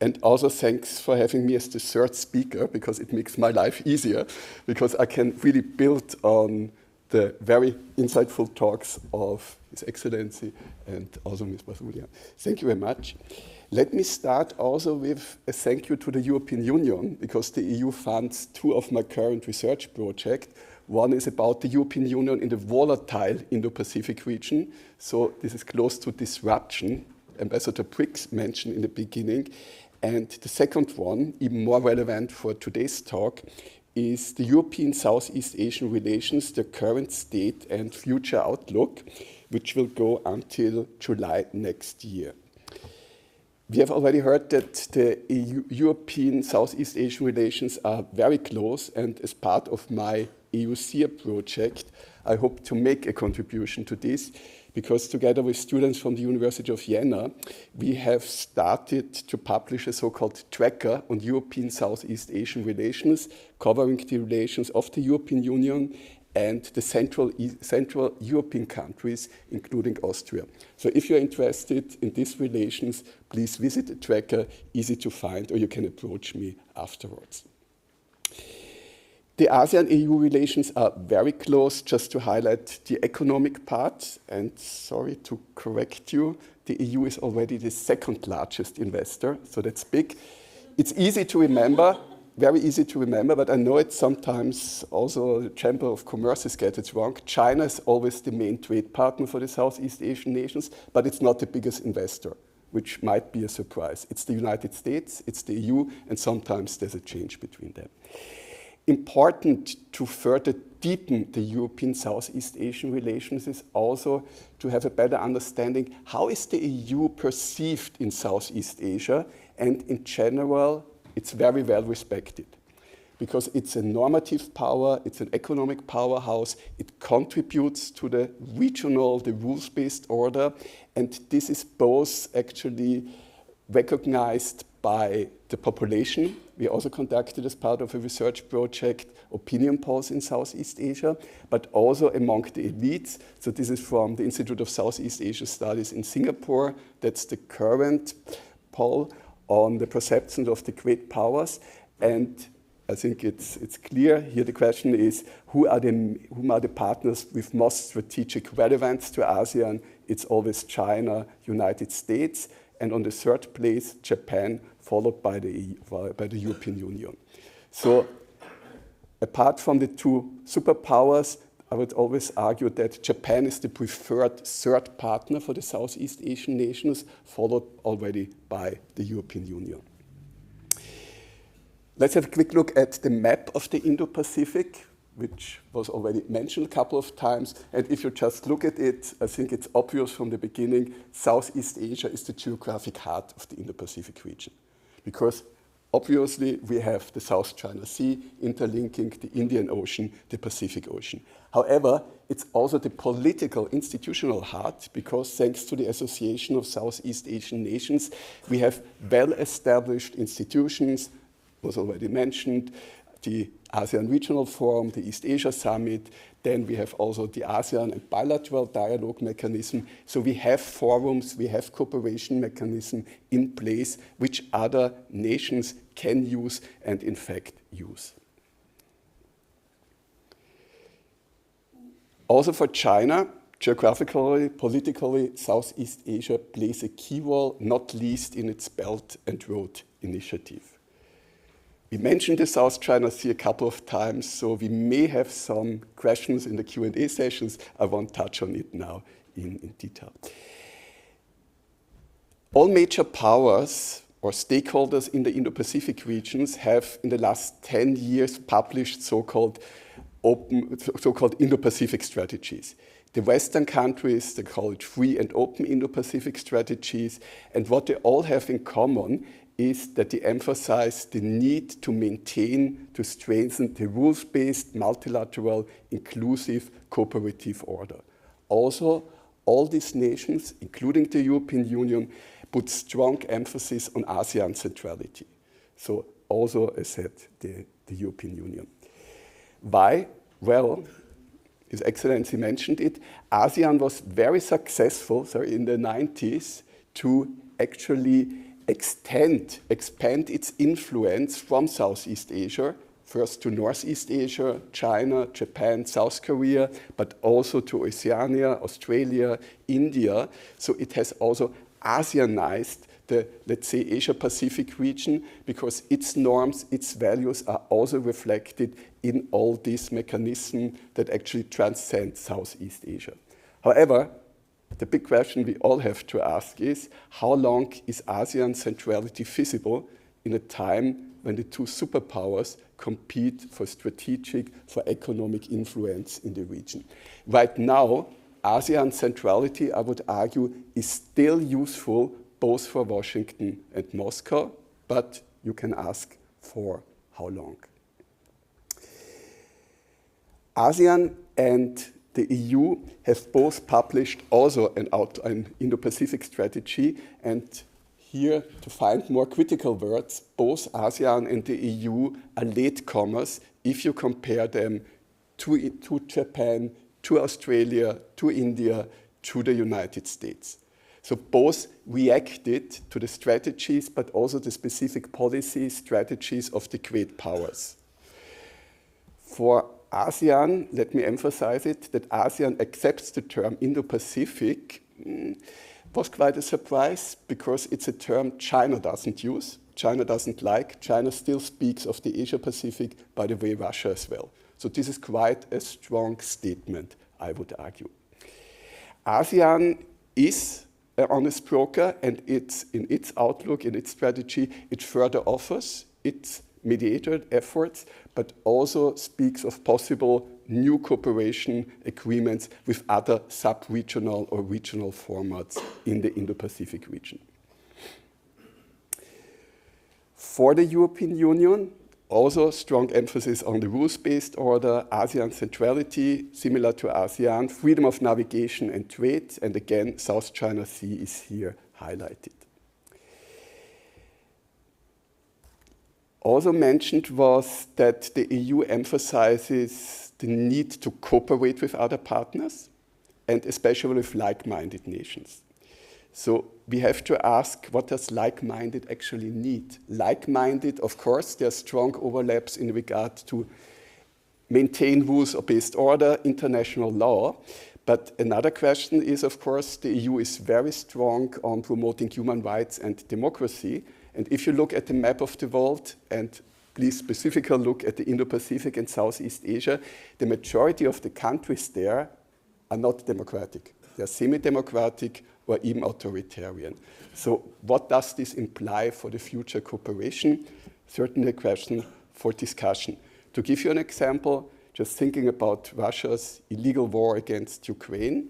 And also thanks for having me as the third speaker, because it makes my life easier, because I can really build on the very insightful talks of His Excellency and also Ms. Rasoulian. Thank you very much. Let me start also with a thank you to the European Union, because the EU funds two of my current research projects. One is about the European Union in the volatile Indo-Pacific region. So this is close to disruption, Ambassador Brix mentioned in the beginning. And the second one, even more relevant for today's talk, is the European Southeast Asian relations, the current state and future outlook, which will go until July next year. We have already heard that the European Southeast Asian relations are very close, and as part of my EUCEA project, I hope to make a contribution to this, because together with students from the University of Vienna, we have started to publish a so-called tracker on European Southeast Asian relations, covering the relations of the European Union and the Central European countries, including Austria. So if you're interested in these relations, please visit the tracker, easy to find, or you can approach me afterwards. The ASEAN-EU relations are very close. Just to highlight the economic part, and sorry to correct you, the EU is already the second largest investor, so that's big. It's easy to remember, very easy to remember, but I know it sometimes also the Chamber of Commerce gets it wrong. China is always the main trade partner for the Southeast Asian nations, but it's not the biggest investor, which might be a surprise. It's the United States, it's the EU, and sometimes there's a change between them. Important to further deepen the European Southeast Asian relations is also to have a better understanding how is the EU perceived in Southeast Asia, and in general, it's very well respected because it's a normative power, it's an economic powerhouse, it contributes to the regional, the rules-based order, and this is both actually recognized by the population. We also conducted as part of a research project opinion polls in Southeast Asia, but also among the elites. So this is from the Institute of Southeast Asia Studies in Singapore. That's the current poll on the perception of the great powers. And I think it's clear here. The question is, whom are the partners with most strategic relevance to ASEAN? It's always China, United States, and on the third place, Japan, followed by the European Union. So apart from the two superpowers, I would always argue that Japan is the preferred third partner for the Southeast Asian nations, followed already by the European Union. Let's have a quick look at the map of the Indo-Pacific, which was already mentioned a couple of times. And if you just look at it, I think it's obvious from the beginning, Southeast Asia is the geographic heart of the Indo-Pacific region. Because obviously we have the South China Sea interlinking the Indian Ocean, the Pacific Ocean. However, it's also the political institutional heart, because thanks to the Association of Southeast Asian Nations, we have well-established institutions, was already mentioned, the ASEAN Regional Forum, the East Asia Summit, then we have also the ASEAN and bilateral dialogue mechanism. So we have forums, we have cooperation mechanism in place which other nations can use and in fact use. Also for China, geographically, politically, Southeast Asia plays a key role, not least in its Belt and Road Initiative. We mentioned the South China Sea a couple of times, so we may have some questions in the Q&A sessions. I won't touch on it now in detail. All major powers or stakeholders in the Indo-Pacific regions have in the last 10 years published so-called Indo-Pacific strategies. The Western countries, they call it free and open Indo-Pacific strategies, and what they all have in common is that they emphasize the need to maintain, to strengthen the rules-based, multilateral, inclusive, cooperative order. Also, all these nations, including the European Union, put strong emphasis on ASEAN centrality. So also, as said, the European Union. Why? Well, His Excellency mentioned it. ASEAN was very successful in the 90s to actually expand its influence from Southeast Asia, first to Northeast Asia, China, Japan, South Korea, but also to Oceania, Australia, India. So it has also ASEANized the, let's say, Asia-Pacific region, because its norms, its values are also reflected in all these mechanisms that actually transcend Southeast Asia. However, the big question we all have to ask is, how long is ASEAN centrality feasible in a time when the two superpowers compete for strategic, for economic influence in the region? Right now, ASEAN centrality, I would argue, is still useful both for Washington and Moscow, but you can ask for how long. ASEAN and the EU have both published also an Indo-Pacific strategy, and here to find more critical words, both ASEAN and the EU are latecomers if you compare them to Japan, to Australia, to India, to the United States. So both reacted to the strategies, but also the specific policy strategies of the great powers. For ASEAN, let me emphasize it, that ASEAN accepts the term Indo-Pacific was quite a surprise, because it's a term China doesn't use, China doesn't like. China still speaks of the Asia-Pacific, by the way, Russia as well. So this is quite a strong statement, I would argue. ASEAN is an honest broker, and it's in its outlook, in its strategy, it further offers its mediator efforts, but also speaks of possible new cooperation agreements with other sub-regional or regional formats in the Indo-Pacific region. For the European Union, also strong emphasis on the rules-based order, ASEAN centrality, similar to ASEAN, freedom of navigation and trade, and again, South China Sea is here highlighted. Also mentioned was that the EU emphasizes the need to cooperate with other partners, and especially with like-minded nations. So we have to ask, what does like-minded actually need? Like-minded, of course, there are strong overlaps in regard to maintain rules-based order, international law. But another question is, of course, the EU is very strong on promoting human rights and democracy. And if you look at the map of the world, and please specifically look at the Indo-Pacific and Southeast Asia, the majority of the countries there are not democratic. They are semi-democratic or even authoritarian. So what does this imply for the future cooperation? Certainly a question for discussion. To give you an example, just thinking about Russia's illegal war against Ukraine,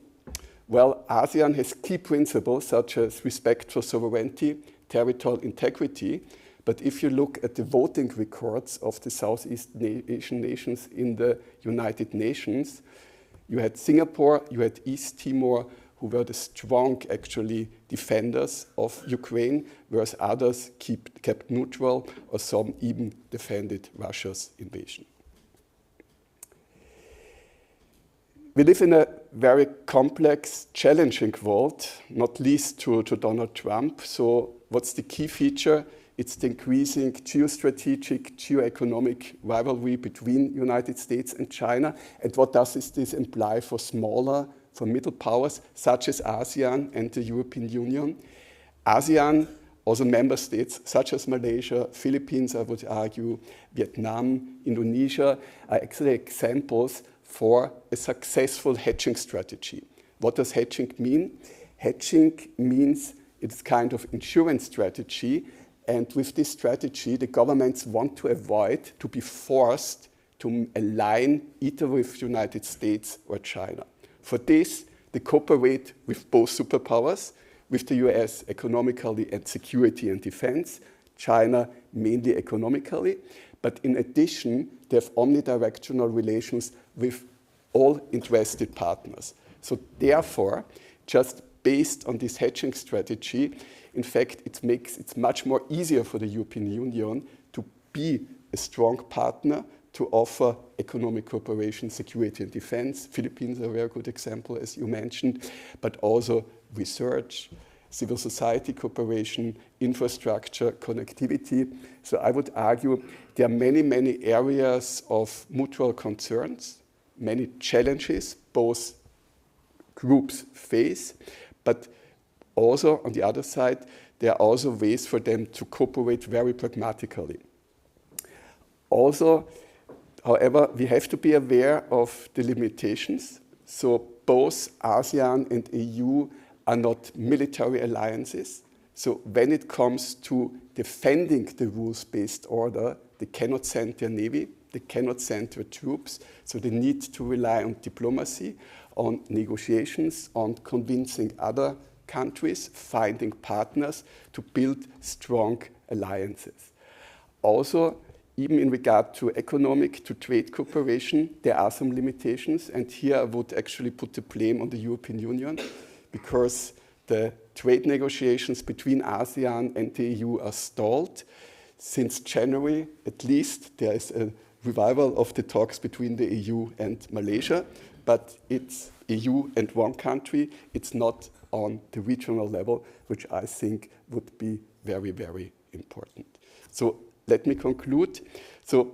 well, ASEAN has key principles such as respect for sovereignty, territorial integrity, but if you look at the voting records of the Southeast Asian nations in the United Nations, you had Singapore, you had East Timor, who were the strong, actually, defenders of Ukraine, whereas others kept neutral, or some even defended Russia's invasion. We live in a very complex, challenging world, not least to Donald Trump. So what's the key feature? It's the increasing geostrategic, geoeconomic rivalry between the United States and China. And what does this imply for smaller, for middle powers, such as ASEAN and the European Union? ASEAN, also member states such as Malaysia, Philippines, I would argue, Vietnam, Indonesia, are actually examples for a successful hedging strategy. What does hedging mean? Hedging means it's kind of insurance strategy And with this strategy, the governments want to avoid to be forced to align either with the United States or China. For this, they cooperate with both superpowers, with the US economically and security and defense, China mainly economically, but in addition, they have omnidirectional relations with all interested partners. So therefore, just based on this hedging strategy, in fact, it makes it much more easier for the European Union to be a strong partner to offer economic cooperation, security and defense. Philippines are a very good example, as you mentioned, but also research, civil society cooperation, infrastructure, connectivity. So I would argue there are many, many areas of mutual concerns, many challenges both groups face, but also on the other side, there are also ways for them to cooperate very pragmatically. Also, however, we have to be aware of the limitations. So both ASEAN and EU are not military alliances. So when it comes to defending the rules-based order, they cannot send their navy, they cannot send their troops. So they need to rely on diplomacy, on negotiations, on convincing other countries, finding partners to build strong alliances. Also, even in regard to economic, to trade cooperation, there are some limitations. And here I would actually put the blame on the European Union, because the trade negotiations between ASEAN and the EU are stalled. Since January, at least, there is a revival of the talks between the EU and Malaysia, but it's EU and one country. It's not on the regional level, which I think would be very, very important. So let me conclude. So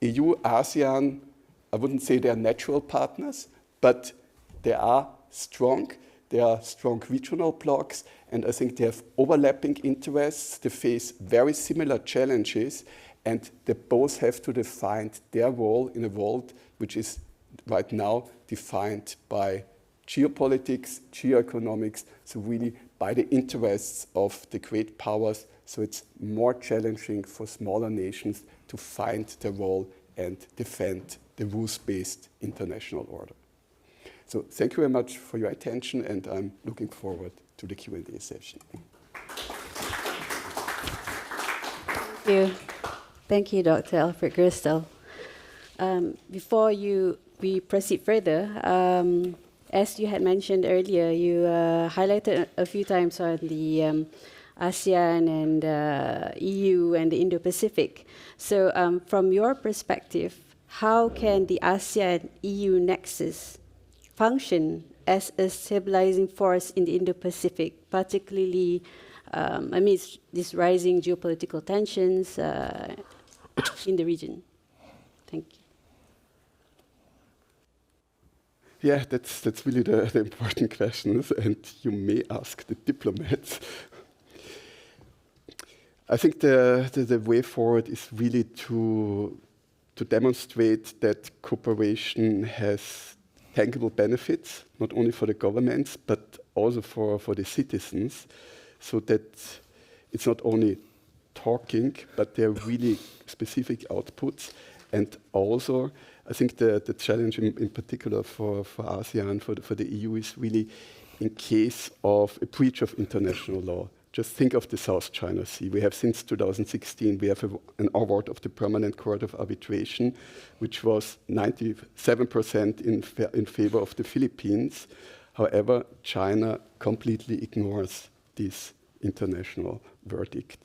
EU, ASEAN, I wouldn't say they are natural partners, but they are strong. They are strong regional blocs, and I think they have overlapping interests. They face very similar challenges, and they both have to define their role in a world which is right now defined by geopolitics, geoeconomics, so really by the interests of the great powers. So it's more challenging for smaller nations to find their role and defend the rules-based international order. So thank you very much for your attention, and I'm looking forward to the Q&A session. Thank you. Thank you, Dr. Alfred Gerstl. Before we proceed further, as you had mentioned earlier, you highlighted a few times on the ASEAN and EU and the Indo-Pacific. So from your perspective, how can the ASEAN-EU nexus function as a stabilizing force in the Indo-Pacific, particularly amidst these rising geopolitical tensions in the region? Thank you. Yeah, that's really the important questions, and you may ask the diplomats. I think the way forward is really to demonstrate that cooperation has tangible benefits, not only for the governments, but also for the citizens, so that it's not only talking, but there are really specific outputs. And also, I think the challenge in particular for ASEAN, for the EU, is really in case of a breach of international law. Just think of the South China Sea. We have since 2016, we have an award of the Permanent Court of Arbitration, which was 97% in favor of the Philippines. However, China completely ignores this international verdict.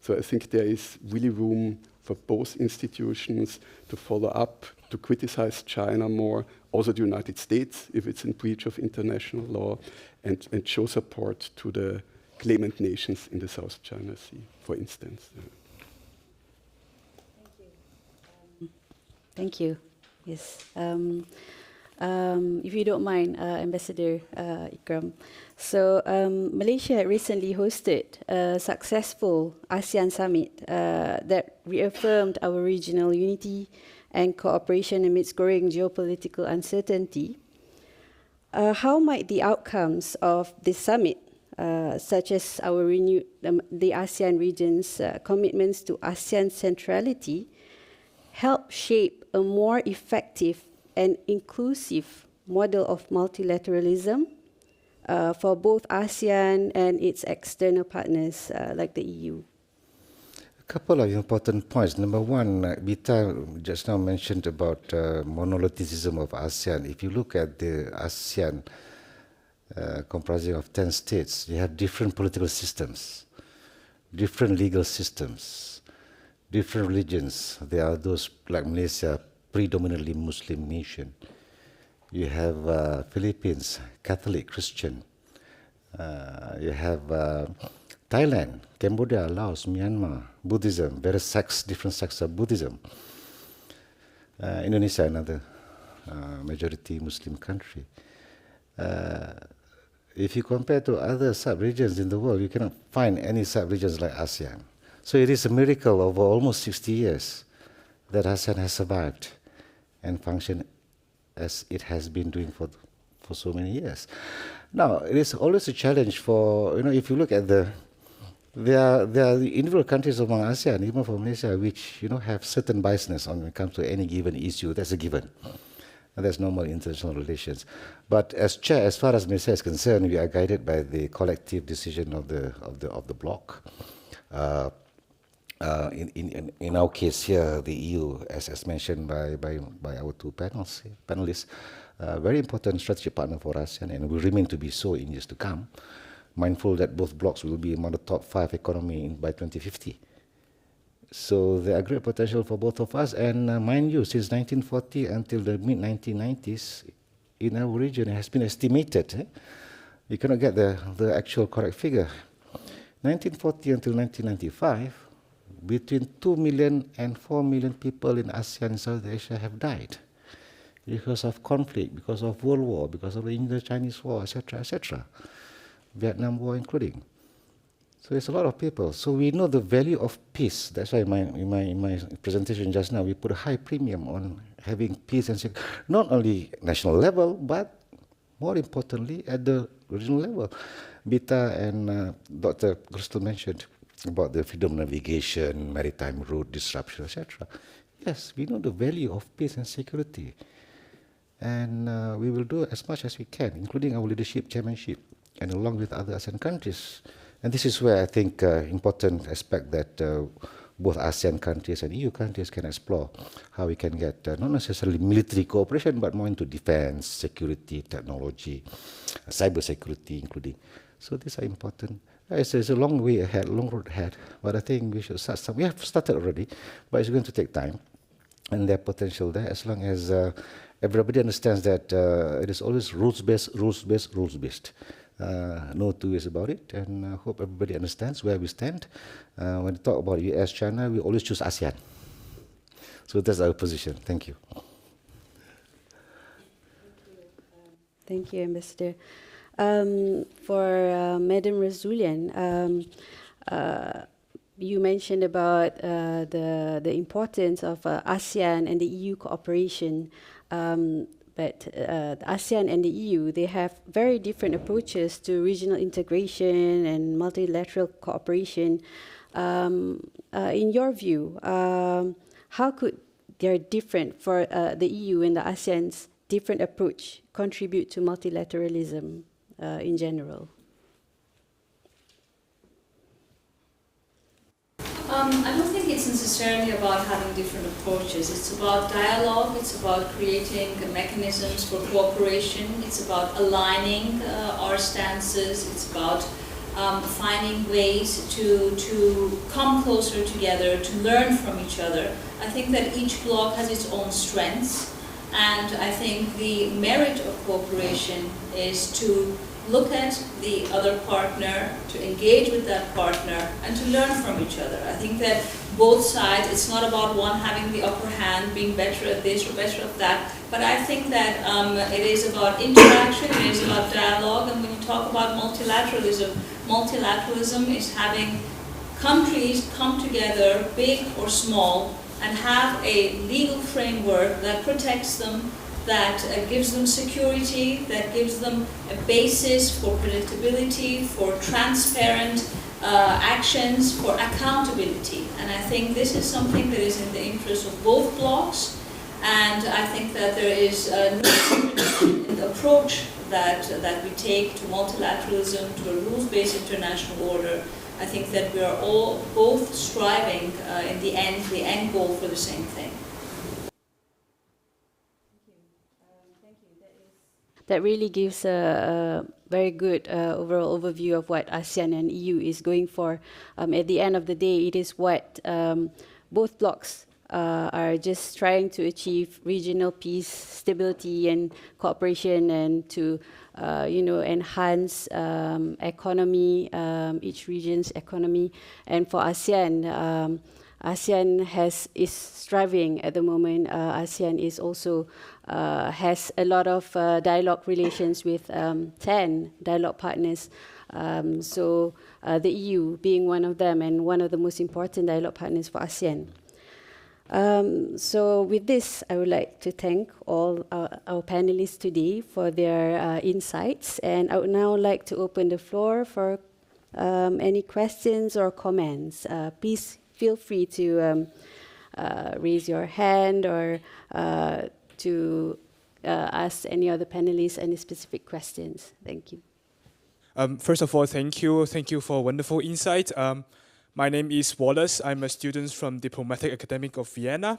So I think there is really room for both institutions to follow up, to criticize China more, also the United States, if it's in breach of international law, and show support to the claimant nations in the South China Sea, for instance. Thank you. Yes. If you don't mind, Ambassador Ikram. So Malaysia recently hosted a successful ASEAN summit that reaffirmed our regional unity and cooperation amidst growing geopolitical uncertainty. How might the outcomes of this summit such as our the ASEAN region's commitments to ASEAN centrality, help shape a more effective and inclusive model of multilateralism for both ASEAN and its external partners like the EU? A couple of important points. Number one, Bita just now mentioned about monolithicism of ASEAN. If you look at the ASEAN comprising of 10 states, you have different political systems, different legal systems, different religions. There are those, like Malaysia, predominantly Muslim nation. You have Philippines, Catholic, Christian. You have Thailand, Cambodia, Laos, Myanmar, Buddhism, various sects, different sects of Buddhism. Indonesia, another majority Muslim country. If you compare to other sub-regions in the world, you cannot find any sub-regions like ASEAN. So it is a miracle over almost 60 years that ASEAN has survived and functioned as it has been doing for so many years. Now, it is always a challenge for, if you look at there are individual countries among ASEAN, even for Malaysia, which, have certain biasness when it comes to any given issue. That's a given. And that's normal international relations. But as chair, as far as Malaysia is concerned, we are guided by the collective decision of the bloc. In our case here, the EU, as mentioned by our two panelists, very important strategic partner for ASEAN, and will remain to be so in years to come. Mindful that both blocs will be among the top 5 economy by 2050. So there are great potential for both of us. And mind you, since 1940 until the mid-1990s, in our region, it has been estimated. You cannot get the actual correct figure. 1940 until 1995, between 2 million and 4 million people in ASEAN and South Asia have died because of conflict, because of World War, because of the Indo-Chinese War, etc., etc. Vietnam War including. So there's a lot of people. So we know the value of peace. That's why in my presentation just now, we put a high premium on having peace and security, not only national level, but more importantly at the regional level. Bita and Dr. Gerstl mentioned about the freedom of navigation, maritime route disruption, etc. Yes, we know the value of peace and security. And we will do as much as we can, including our leadership chairmanship, and along with other ASEAN countries. And this is where I think important aspect that both ASEAN countries and EU countries can explore, how we can get not necessarily military cooperation, but more into defense, security, technology, cyber security including. So these are important. It's a long way ahead, long road ahead, but I think we should start. We have started already, but it's going to take time, and there's potential there as long as everybody understands that it is always rules-based, rules-based, rules-based. No two ways about it, and I hope everybody understands where we stand. When we talk about US, China, we always choose ASEAN. So that's our position. Thank you. Thank you, Ambassador. For Madam Rasoulian, you mentioned about the importance of ASEAN and the EU cooperation. But the ASEAN and the EU, they have very different approaches to regional integration and multilateral cooperation. In your view, how could their different for the EU and the ASEAN's different approach contribute to multilateralism in general? I don't think it's necessarily about having different approaches. It's about dialogue, it's about creating mechanisms for cooperation, it's about aligning our stances, it's about finding ways to come closer together, to learn from each other. I think that each bloc has its own strengths, and I think the merit of cooperation is to look at the other partner, to engage with that partner, and to learn from each other. I think that both sides, it's not about one having the upper hand, being better at this or better at that, but I think that it is about interaction, it is about dialogue, and when you talk about multilateralism, multilateralism is having countries come together, big or small, and have a legal framework that protects them that gives them security, that gives them a basis for predictability, for transparent actions, for accountability. And I think this is something that is in the interest of both blocs, and I think that there is no contradiction in the approach that we take to multilateralism, to a rules-based international order. I think that we are all both striving in the end goal for the same thing. That really gives a very good overall overview of what ASEAN and EU is going for. At the end of the day, it is what both blocs are just trying to achieve: regional peace, stability, and cooperation, and to enhance economy, each region's economy. And for ASEAN, ASEAN is striving at the moment. ASEAN is also has a lot of dialogue relations with 10 dialogue partners. So the EU being one of them, and one of the most important dialogue partners for ASEAN. So with this, I would like to thank all our panelists today for their insights, and I would now like to open the floor for any questions or comments. Please feel free to raise your hand or to ask any other panelists any specific questions. Thank you. First of all, thank you. Thank you for wonderful insight. My name is Wallace. I'm a student from Diplomatic Academy of Vienna.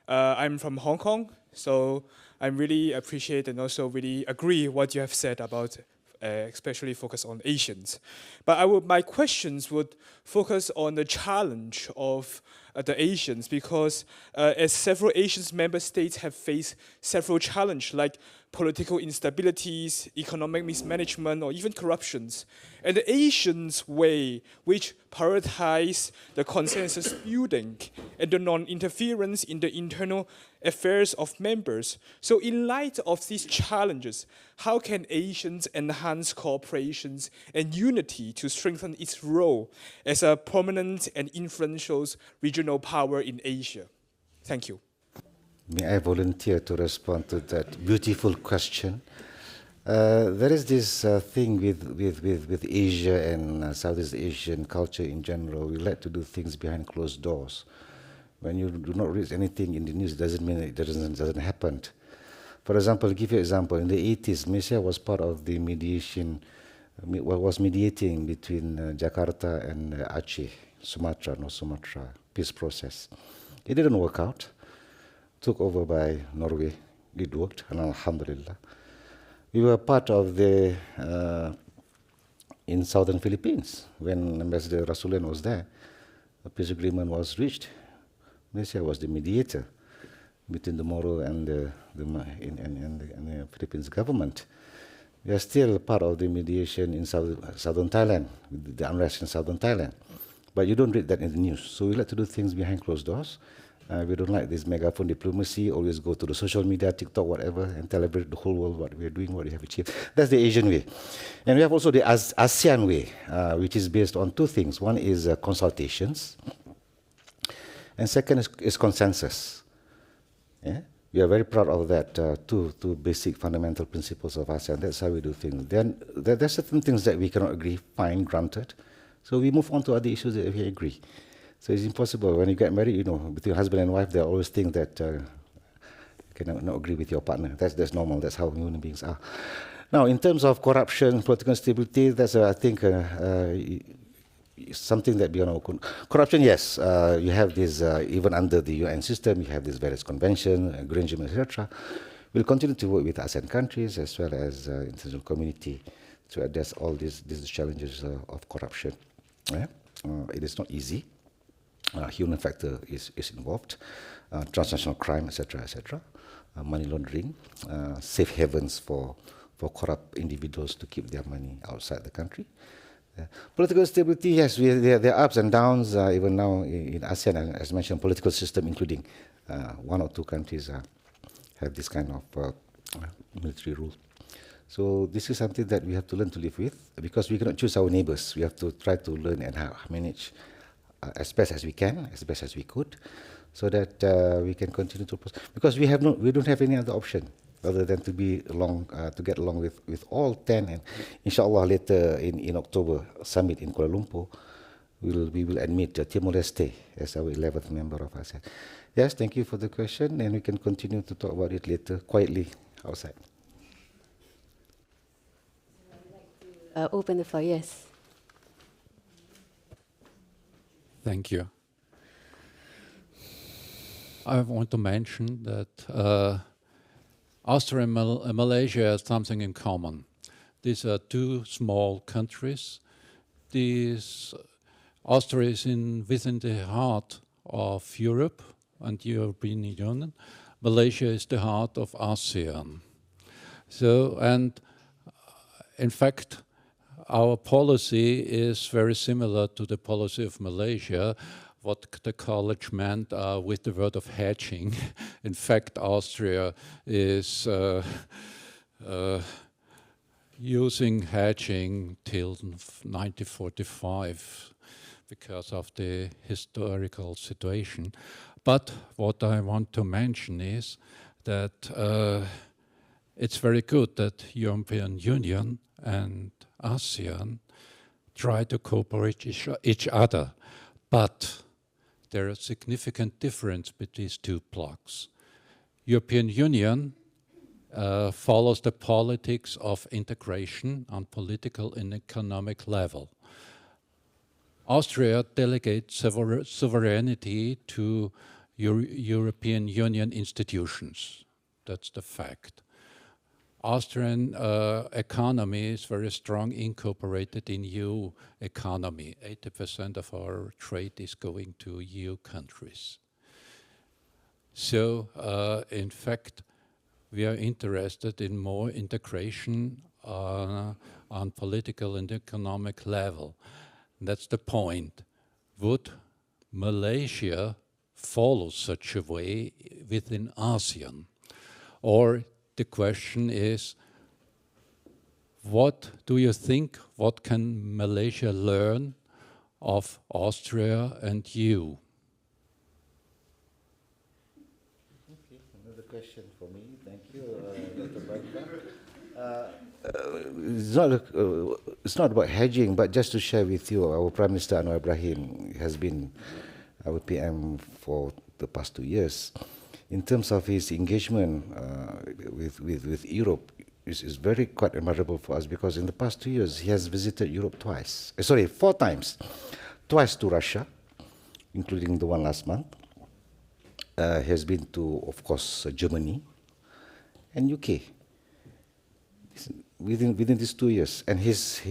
I'm from Hong Kong, so I really appreciate and also really agree what you have said about especially focus on Asians. But my questions would focus on the challenge of the Asians, because as several Asian member states have faced several challenges like political instabilities, economic mismanagement, or even corruptions. And the Asians way, which prioritize the consensus building and the non-interference in the internal affairs of members. So in light of these challenges, how can Asians enhance cooperation and unity to strengthen its role as a prominent and influential regional power in Asia? Thank you. May I volunteer to respond to that beautiful question? There is this thing with Asia and Southeast Asian culture in general. We like to do things behind closed doors. When you do not read anything in the news, it doesn't mean it doesn't happen. For example, I'll give you an example. In the 80s, Malaysia was part of the mediating between Jakarta and Aceh, Sumatra peace process. It didn't work out. Took over by Norway. It worked, and alhamdulillah. We were part of the, in southern Philippines, when Ambassador Rasoulian was there, a peace agreement was reached. Malaysia was the mediator between the Moro and the Philippines government. We are still part of the mediation in southern Thailand, the unrest in southern Thailand. But you don't read that in the news. So we like to do things behind closed doors. We don't like this megaphone diplomacy, always go to the social media, TikTok, whatever, and tell the whole world what we're doing, what we have achieved. That's the Asian way. And we have also the ASEAN way, which is based on two things. One is consultations, and second is consensus. Yeah? We are very proud of that, two basic fundamental principles of ASEAN. That's how we do things. Then there are certain things that we cannot agree, fine, granted. So we move on to other issues that we agree. So it's impossible. When you get married, between husband and wife, there are always things that you cannot agree with your partner. That's normal. That's how human beings are. Now, in terms of corruption, political instability, that's, I think, something that beyond our corruption, yes. You have this, even under the UN system, you have these various conventions, agreements, etc. We'll continue to work with ASEAN countries as well as international community to address all these challenges of corruption. Yeah? It is not easy. Human factor is involved, transnational crime, etc., money laundering, safe havens for corrupt individuals to keep their money outside the country. Political stability, yes, there are ups and downs, even now in ASEAN, as mentioned, political system, including one or two countries have this kind of military rule. So this is something that we have to learn to live with, because we cannot choose our neighbors. We have to try to learn and manage as best as we can, as best as we could, so that we can continue to process. Because we don't have any other option. rather than to be along, to get along with all 10. And inshallah later in October summit in Kuala Lumpur, we will admit Timor-Leste as our 11th member of ASEAN. Yes, thank you for the question, and we can continue to talk about it later quietly outside. Open the floor, yes. Thank you. I want to mention that Austria and Malaysia have something in common. These are two small countries. Austria is within the heart of Europe and the European Union. Malaysia is the heart of ASEAN. So, and in fact, our policy is very similar to the policy of Malaysia, what the college meant with the word of hedging. In fact, Austria is using hedging till 1945 because of the historical situation. But what I want to mention is that it's very good that European Union and ASEAN try to cooperate each other, but there is a significant difference between these two blocks. European Union follows the politics of integration on political and economic level. Austria delegates sovereignty to European Union institutions. That's the fact. Austrian economy is very strong incorporated in EU economy. 80% of our trade is going to EU countries. So, in fact, we are interested in more integration on political and economic level. That's the point. Would Malaysia follow such a way within ASEAN? Or the question is, what do you think, what can Malaysia learn of Austria and you? Okay, another question for me. Thank you, Dr. Bita. It's not about hedging, but just to share with you, our Prime Minister Anwar Ibrahim has been our PM for the past 2 years. In terms of his engagement with Europe, is very quite remarkable for us, because in the past 2 years he has visited Europe twice. 4 times. Twice to Russia, including the one last month. He has been to, of course, Germany and UK. Within these 2 years, and he's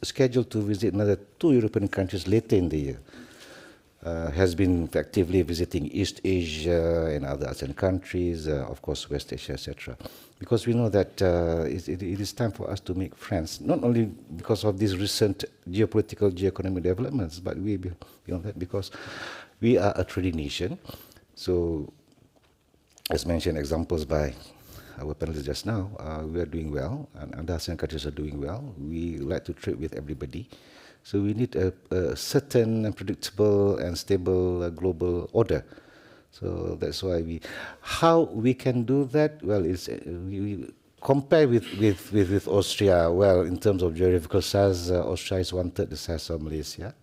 scheduled to visit another 2 European countries later in the year. Has been actively visiting East Asia and other ASEAN countries, of course West Asia, etc. Because we know that it is time for us to make friends, not only because of these recent geopolitical, geoeconomic developments, but beyond that, because we are a trading nation. So, as mentioned, examples by our panelists just now, we are doing well, and other ASEAN countries are doing well. We like to trade with everybody. So we need a certain and predictable and stable global order. So that's why how we can do that? Well, we compare with Austria. Well, in terms of geographical size, Austria is 1/3 the size of Malaysia.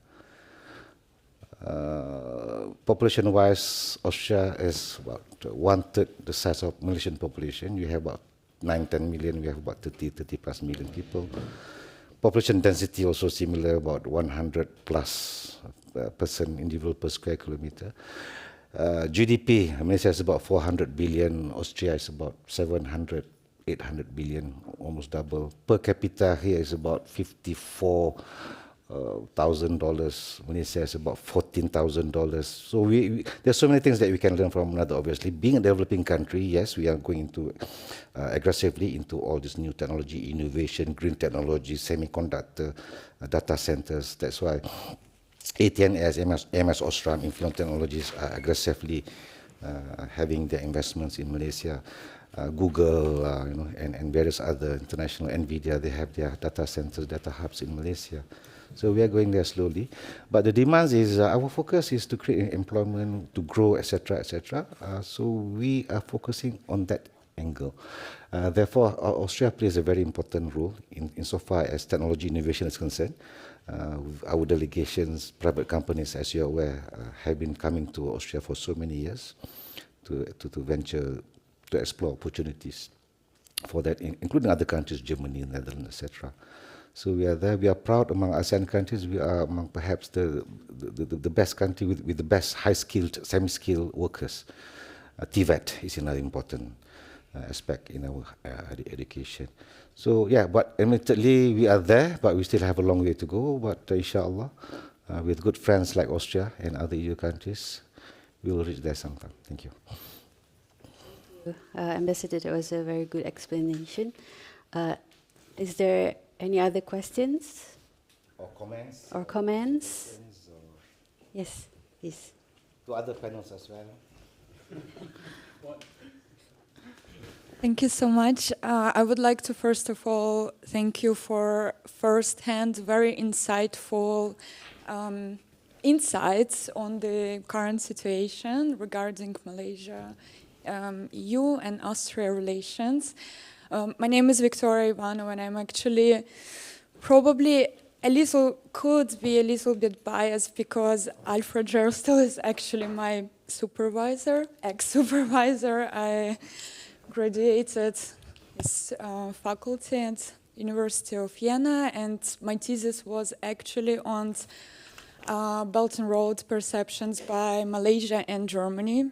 Population-wise, Austria is about 1/3 the size of Malaysian population. You have about 9-10 million. We have about 30+ million people. Population density also similar, about 100+ person individual per square kilometer. GDP, Malaysia is about 400 billion, Austria is about 700, 800 billion, almost double. Per capita here is about $54,000. Malaysia is about $14,000. So there's so many things that we can learn from another, obviously. Being a developing country, yes, we are going into aggressively into all this new technology, innovation, green technology, semiconductor, data centers. That's why ATNS, MS Austrian, Influent Technologies are aggressively having their investments in Malaysia. Google, and various other international, NVIDIA, they have their data centers, data hubs in Malaysia. So we are going there slowly. But the demands is, our focus is to create employment, to grow, etc., etc. So we are focusing on that angle. Therefore, Austria plays a very important role insofar as technology innovation is concerned. Our delegations, private companies, as you're aware, have been coming to Austria for so many years to venture, to explore opportunities for that, including other countries, Germany, Netherlands, etc. So we are there. We are proud among ASEAN countries. We are among perhaps the best country with the best high-skilled, semi-skilled workers. TVET is another important aspect in our education. So yeah, but admittedly we are there, but we still have a long way to go. But inshallah, with good friends like Austria and other EU countries, we will reach there sometime. Thank you. Ambassador, that was a very good explanation. Is there any other questions? Or comments? Or comments? Yes, please. To other panels as well. Thank you so much. I would like to first of all thank you for first-hand, very insightful insights on the current situation regarding Malaysia, EU and Austria relations. My name is Victoria Ivanov, and I'm actually probably could be a little bit biased because Alfred Gerstl is actually my supervisor, ex-supervisor. I graduated his faculty at University of Vienna, and my thesis was actually on Belt and Road perceptions by Malaysia and Germany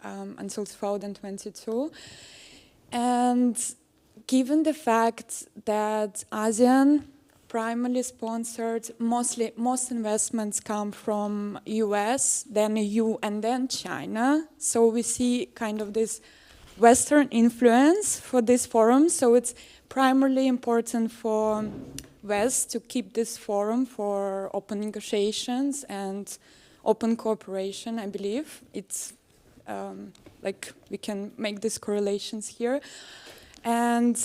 until 2022. And given the fact that ASEAN primarily sponsored, most investments come from US, then EU, and then China. So we see kind of this Western influence for this forum. So it's primarily important for West to keep this forum for open negotiations and open cooperation, I believe. It's like we can make these correlations here. And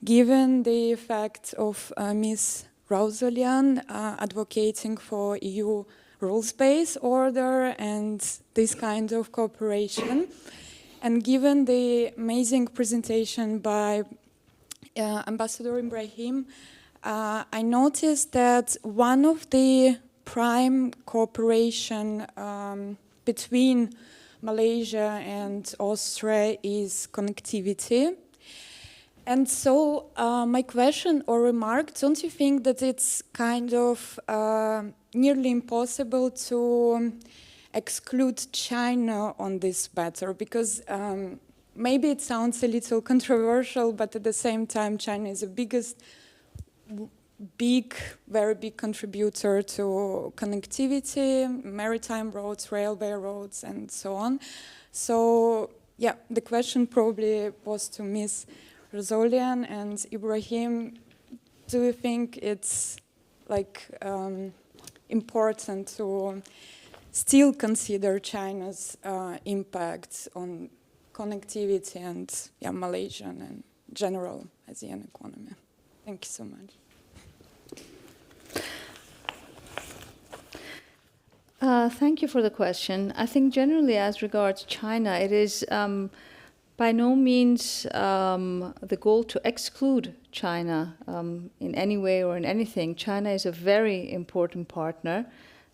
given the fact of Ms. Rasoulian advocating for EU rules-based order and this kind of cooperation, and given the amazing presentation by Ambassador Ibrahim, I noticed that one of the prime cooperation between Malaysia and Austria is connectivity. And so my question or remark, don't you think that it's kind of nearly impossible to exclude China on this matter? Because maybe it sounds a little controversial, but at the same time, China is the very big contributor to connectivity, maritime roads, railway roads, and so on. So yeah, the question probably was to Ms. Rasoulian and Ibrahim. Do you think it's like important to still consider China's impact on connectivity and Malaysian and general ASEAN economy? Thank you so much. Thank you for the question. I think generally as regards China, it is by no means the goal to exclude China in any way or in anything. China is a very important partner,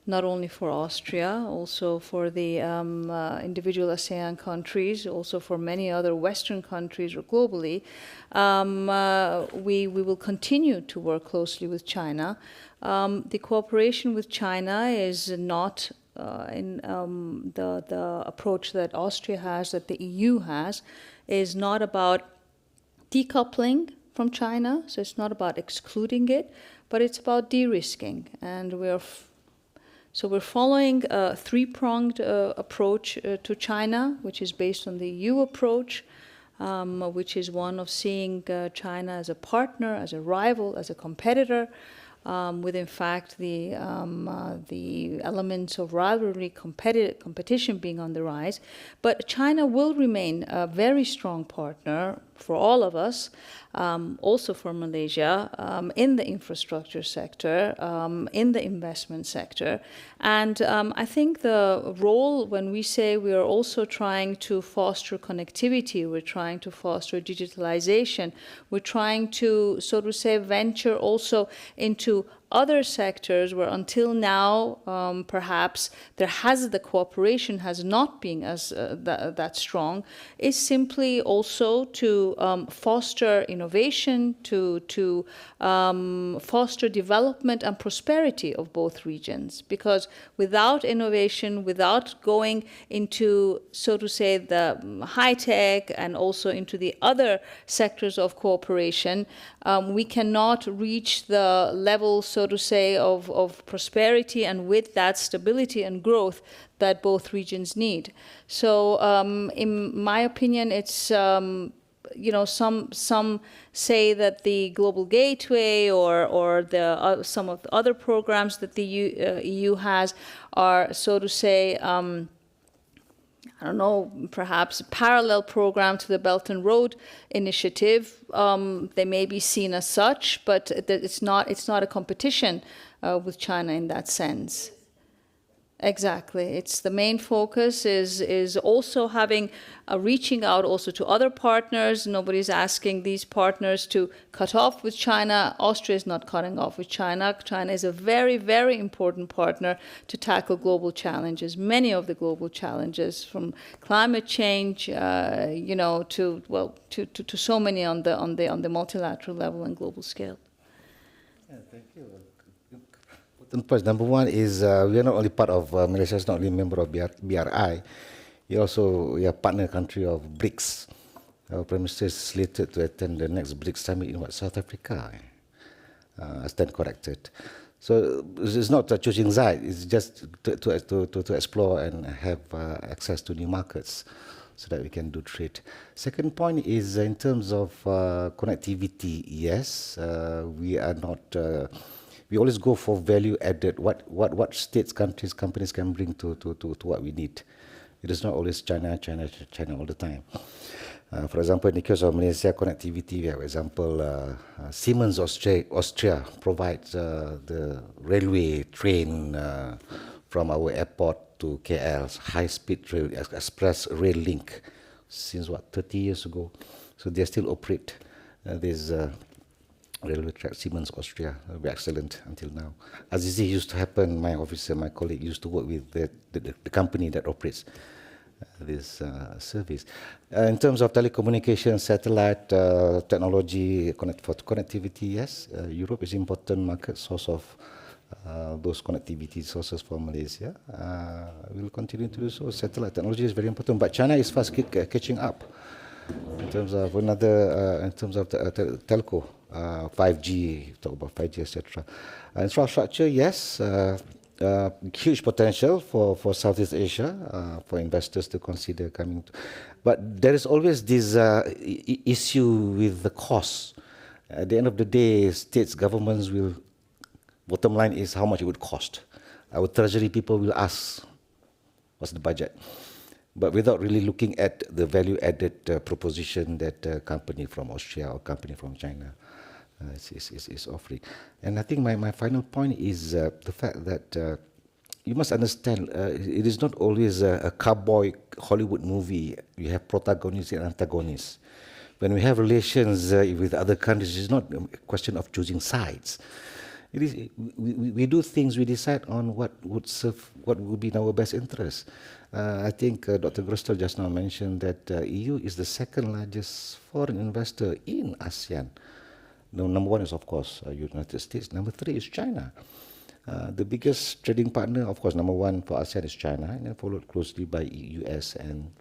not only for Austria, also for the individual ASEAN countries, also for many other Western countries or globally. We will continue to work closely with China. The cooperation with China is not in the approach that Austria has, that the EU has, is not about decoupling from China, so it's not about excluding it, but it's about de-risking. And we're following a three-pronged approach to China, which is based on the EU approach, which is one of seeing China as a partner, as a rival, as a competitor, with in fact the elements of rivalry, competition being on the rise. But China will remain a very strong partner for all of us, also for Malaysia, in the infrastructure sector, in the investment sector. And I think the role, when we say we are also trying to foster connectivity, we're trying to foster digitalization, we're trying to, so to say, venture also into other sectors where until now, perhaps the cooperation has not been as that strong, is simply also to foster innovation, to foster development and prosperity of both regions. Because without innovation, without going into, so to say, the high tech and also into the other sectors of cooperation, we cannot reach the level, so to say, of prosperity, and with that stability and growth that both regions need. So in my opinion, it's, you know, some say that the Global Gateway or the some of the other programs that the EU has are, so to say, I don't know, perhaps a parallel program to the Belt and Road Initiative. They may be seen as such, but it's not a competition with China in that sense. Exactly. It's the main focus is also having reaching out also to other partners. Nobody's asking these partners to cut off with China. Austria is not cutting off with China. China is a very, very important partner to tackle global challenges. Many of the global challenges, from climate change, you know, to so many on the multilateral level and global scale. Yeah, thank you. Number one is we are not only part of Malaysia is not only a member of BRI, we are partner country of Brix. Our Prime Minister is slated to attend the next Brix summit in South Africa. I stand corrected. So it's not choosing side, it's just to explore and have access to new markets so that we can do trade. Second point is in terms of connectivity, yes, we are not we always go for value added, what states, countries, companies can bring to what we need. It is not always China all the time. For example, in the case of Malaysia connectivity, we have example, Siemens Austria provides the railway train from our airport to KL, high-speed rail, express rail link, since 30 years ago. So they still operate this railway track. Siemens Austria, very excellent until now. As it used to happen, my officer, my colleague used to work with the company that operates this service. In terms of telecommunications, satellite technology, for connectivity, yes, Europe is an important market source of those connectivity sources for Malaysia. We will continue to do so. Satellite technology is very important, but China is fast catching up. In terms of telco, 5G, talk about 5G, etc. Infrastructure, yes, huge potential for Southeast Asia, for investors to consider coming to. But there is always this issue with the cost. At the end of the day, states, governments will, bottom line is how much it would cost. Our treasury people will ask, what's the budget? But without really looking at the value-added proposition that a company from Austria or company from China is offering. And I think my final point is the fact that you must understand it is not always a cowboy Hollywood movie. You have protagonists and antagonists. When we have relations with other countries, it's not a question of choosing sides. It is, we do things, we decide on what would serve, what would be in our best interest. I think Dr. Gerstl just now mentioned that EU is the second largest foreign investor in ASEAN. No, number one is, of course, United States. Number three is China. The biggest trading partner, of course, number one for ASEAN is China, and then followed closely by US and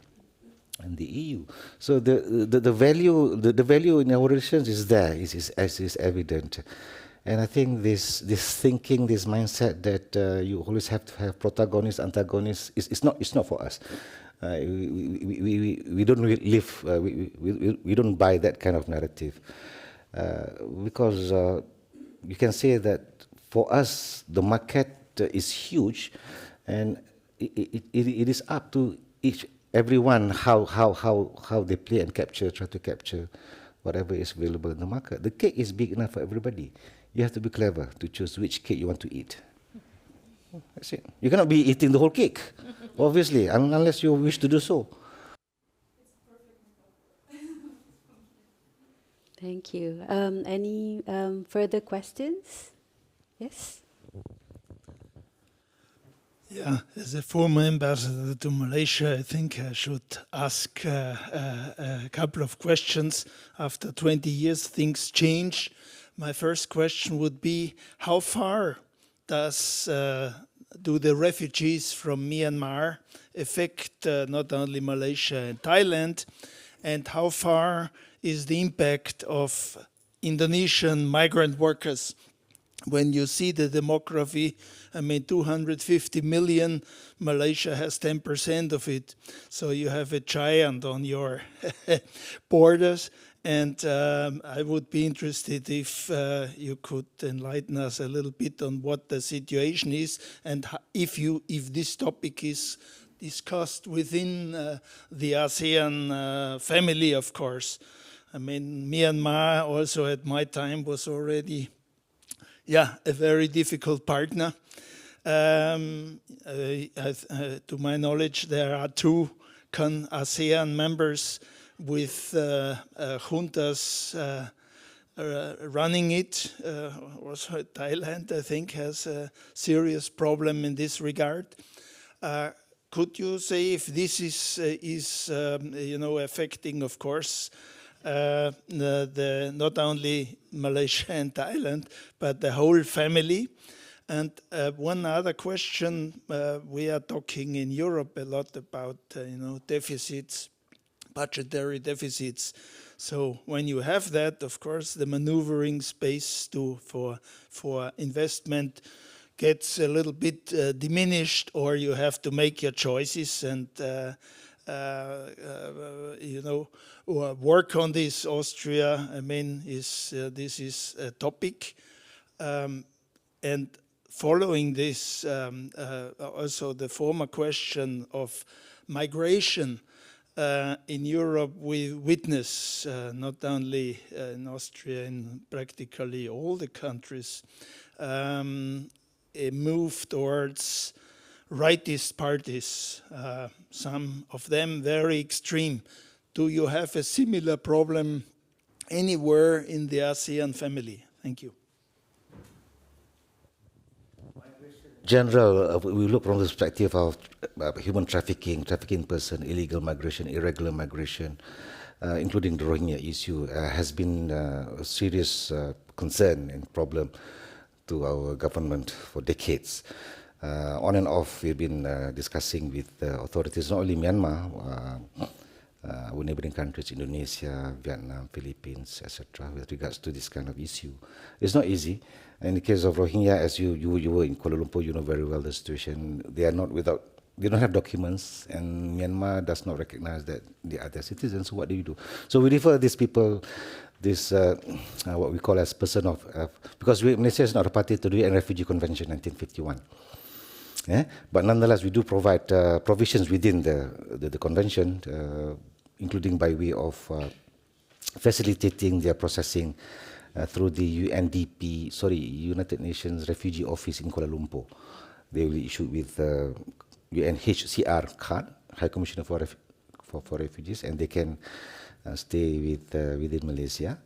the EU. So the value in our relations is there, is evident. And I think this thinking, this mindset that you always have to have protagonists, antagonists, it's not for us. We don't live, we don't buy that kind of narrative. Because you can say that for us, the market is huge, and it is up to each everyone how they play and try to capture whatever is available in the market. The cake is big enough for everybody. You have to be clever to choose which cake you want to eat. That's it. You cannot be eating the whole cake, obviously, unless you wish to do so. Thank you. Any further questions? Yes? Yeah, as a former ambassador to Malaysia, I think I should ask a couple of questions. After 20 years, things change. My first question would be, how far do the refugees from Myanmar affect not only Malaysia and Thailand, and how far is the impact of Indonesian migrant workers? When you see the demography, I mean, 250 million, Malaysia has 10% of it. So you have a giant on your borders. And I would be interested if you could enlighten us a little bit on what the situation is, and if this topic is discussed within the ASEAN family, of course. I mean, Myanmar also at my time was already, a very difficult partner. To my knowledge, there are two ASEAN members with juntas running it. Also Thailand, I think, has a serious problem in this regard. Could you say if this is affecting, of course, not only Malaysia and Thailand, but the whole family? And one other question, we are talking in Europe a lot about deficits, budgetary deficits. So when you have that, of course, the maneuvering space for investment gets a little bit diminished, or you have to make your choices and work on this. Austria, I mean, this is a topic, and following this, also the former question of migration. In Europe, we witness, not only in Austria, in practically all the countries, a move towards rightist parties, some of them very extreme. Do you have a similar problem anywhere in the ASEAN family? Thank you. General, we look from the perspective of human trafficking person, illegal migration, irregular migration, including the Rohingya issue, has been a serious concern and problem to our government for decades. On and off, we've been discussing with the authorities, not only Myanmar, our neighboring countries, Indonesia, Vietnam, Philippines, etc., with regards to this kind of issue. It's not easy. In the case of Rohingya, as you were in Kuala Lumpur, you know very well the situation. They don't have documents, and Myanmar does not recognize that they are their citizens. So what do you do? So we refer these people, what we call as person of, because Malaysia is not a party to the UN Refugee Convention 1951. But nonetheless, we do provide provisions within the convention, including by way of facilitating their processing through the United Nations Refugee Office in Kuala Lumpur. They will issue with UNHCR card, High Commissioner for Refugees, and they can stay within Malaysia.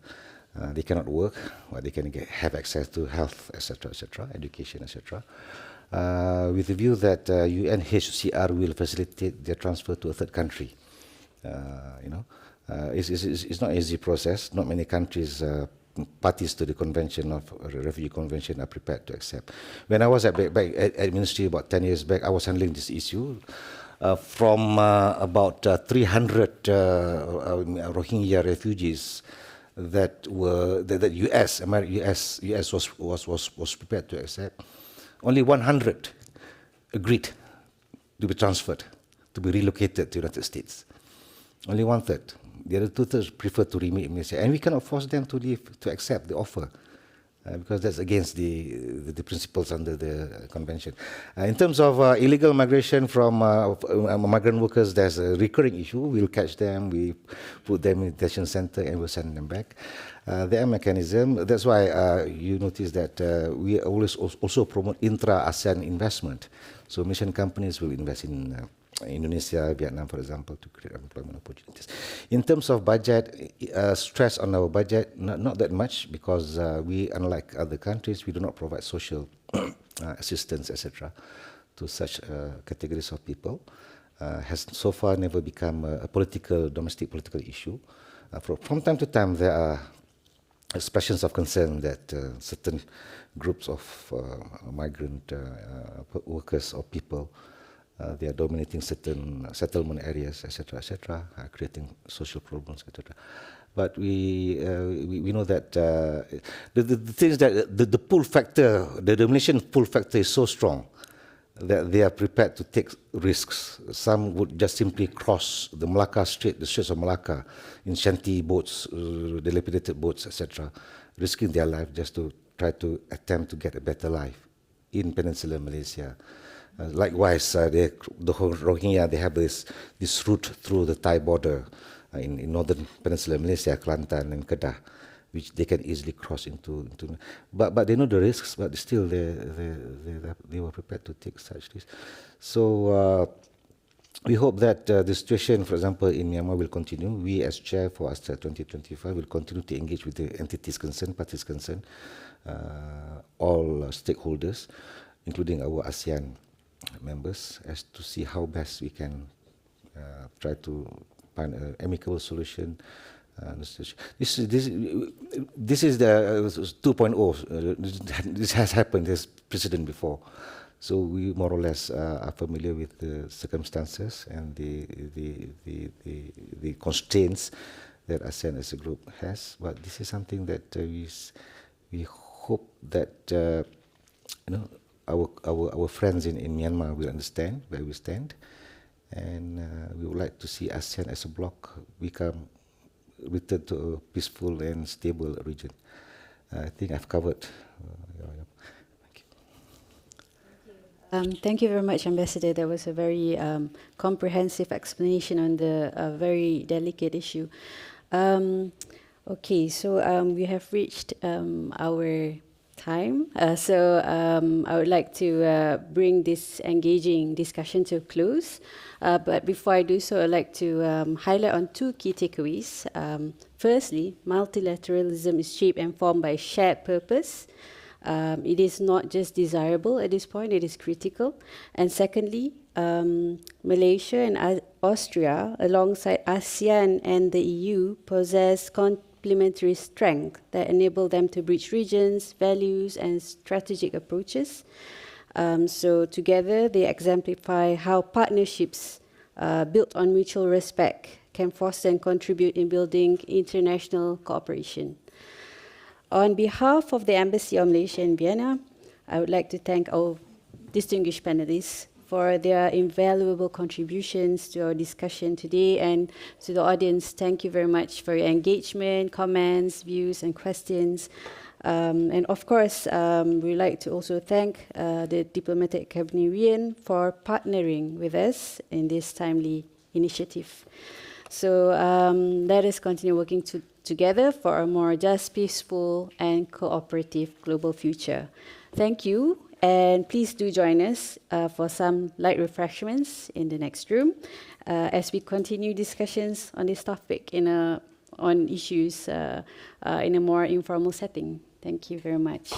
They cannot work, but they can have access to health, etc., education, etc. With the view that UNHCR will facilitate their transfer to a third country. It's not an easy process. Not many countries, parties to the Refugee Convention, are prepared to accept. When I was at Ministry about 10 years back, I was handling this issue. From about 300 Rohingya refugees that US was prepared to accept, only 100 agreed to be transferred, to be relocated to the United States. Only 1/3. The other 2/3 prefer to remain in Malaysia, and we cannot force them to leave, to accept the offer. because that's against the principles under the convention. In terms of illegal migration from migrant workers, there's a recurring issue. We'll catch them, we put them in detention center, and we'll send them back. There are mechanisms. That's why you notice that we always also promote intra-ASEAN investment. So Malaysian companies will invest in Indonesia, Vietnam, for example, to create employment opportunities. In terms of budget, stress on our budget, not that much, because we, unlike other countries, we do not provide social assistance, etc., to such categories of people. Has so far never become a domestic political issue. From time to time, there are expressions of concern that certain groups of migrant workers or people, they are dominating certain settlement areas, etc., creating social problems, etc. But we know that the thing is that the pull factor, the domination pull factor is so strong that they are prepared to take risks. Some would just simply cross the Malacca Strait, the Straits of Malacca, in shanty boats, dilapidated boats, etc., risking their life just to try to attempt to get a better life in Peninsular Malaysia. Likewise, the Rohingya, they have this route through the Thai border in northern Peninsular Malaysia, Kelantan and Kedah, which they can easily cross into. But they know the risks, but still they were prepared to take such risks. So we hope that the situation, for example, in Myanmar will continue. We, as chair for ASEAN 2025, will continue to engage with the entities concerned, parties concerned, all stakeholders, including our ASEAN members, as to see how best we can try to find an amicable solution. This is the 2.0. This has happened, this precedent before. So we more or less are familiar with the circumstances and the constraints that ASEAN as a group has. But this is something that we hope that our friends in Myanmar will understand where we stand, and we would like to see ASEAN as a bloc return to a peaceful and stable region. I think I've covered. Thank you very much, Ambassador. That was a very comprehensive explanation on the very delicate issue. Okay, so we have reached our time. So I would like to bring this engaging discussion to a close. But before I do so, I'd like to highlight on two key takeaways. Firstly, multilateralism is shaped and formed by shared purpose. It is not just desirable at this point, it is critical. And secondly, Malaysia and Austria, alongside ASEAN and the EU, possess complementary strength that enable them to bridge regions, values, and strategic approaches. So together, they exemplify how partnerships built on mutual respect can foster and contribute in building international cooperation. On behalf of the Embassy of Malaysia in Vienna, I would like to thank our distinguished panelists for their invaluable contributions to our discussion today, and to the audience, thank you very much for your engagement, comments, views, and questions. And of course, we'd like to also thank the Diplomatic Academie Wien for partnering with us in this timely initiative. So let us continue working together for a more just, peaceful, and cooperative global future. Thank you, and please do join us for some light refreshments in the next room as we continue discussions on this topic on issues in a more informal setting. Thank you very much.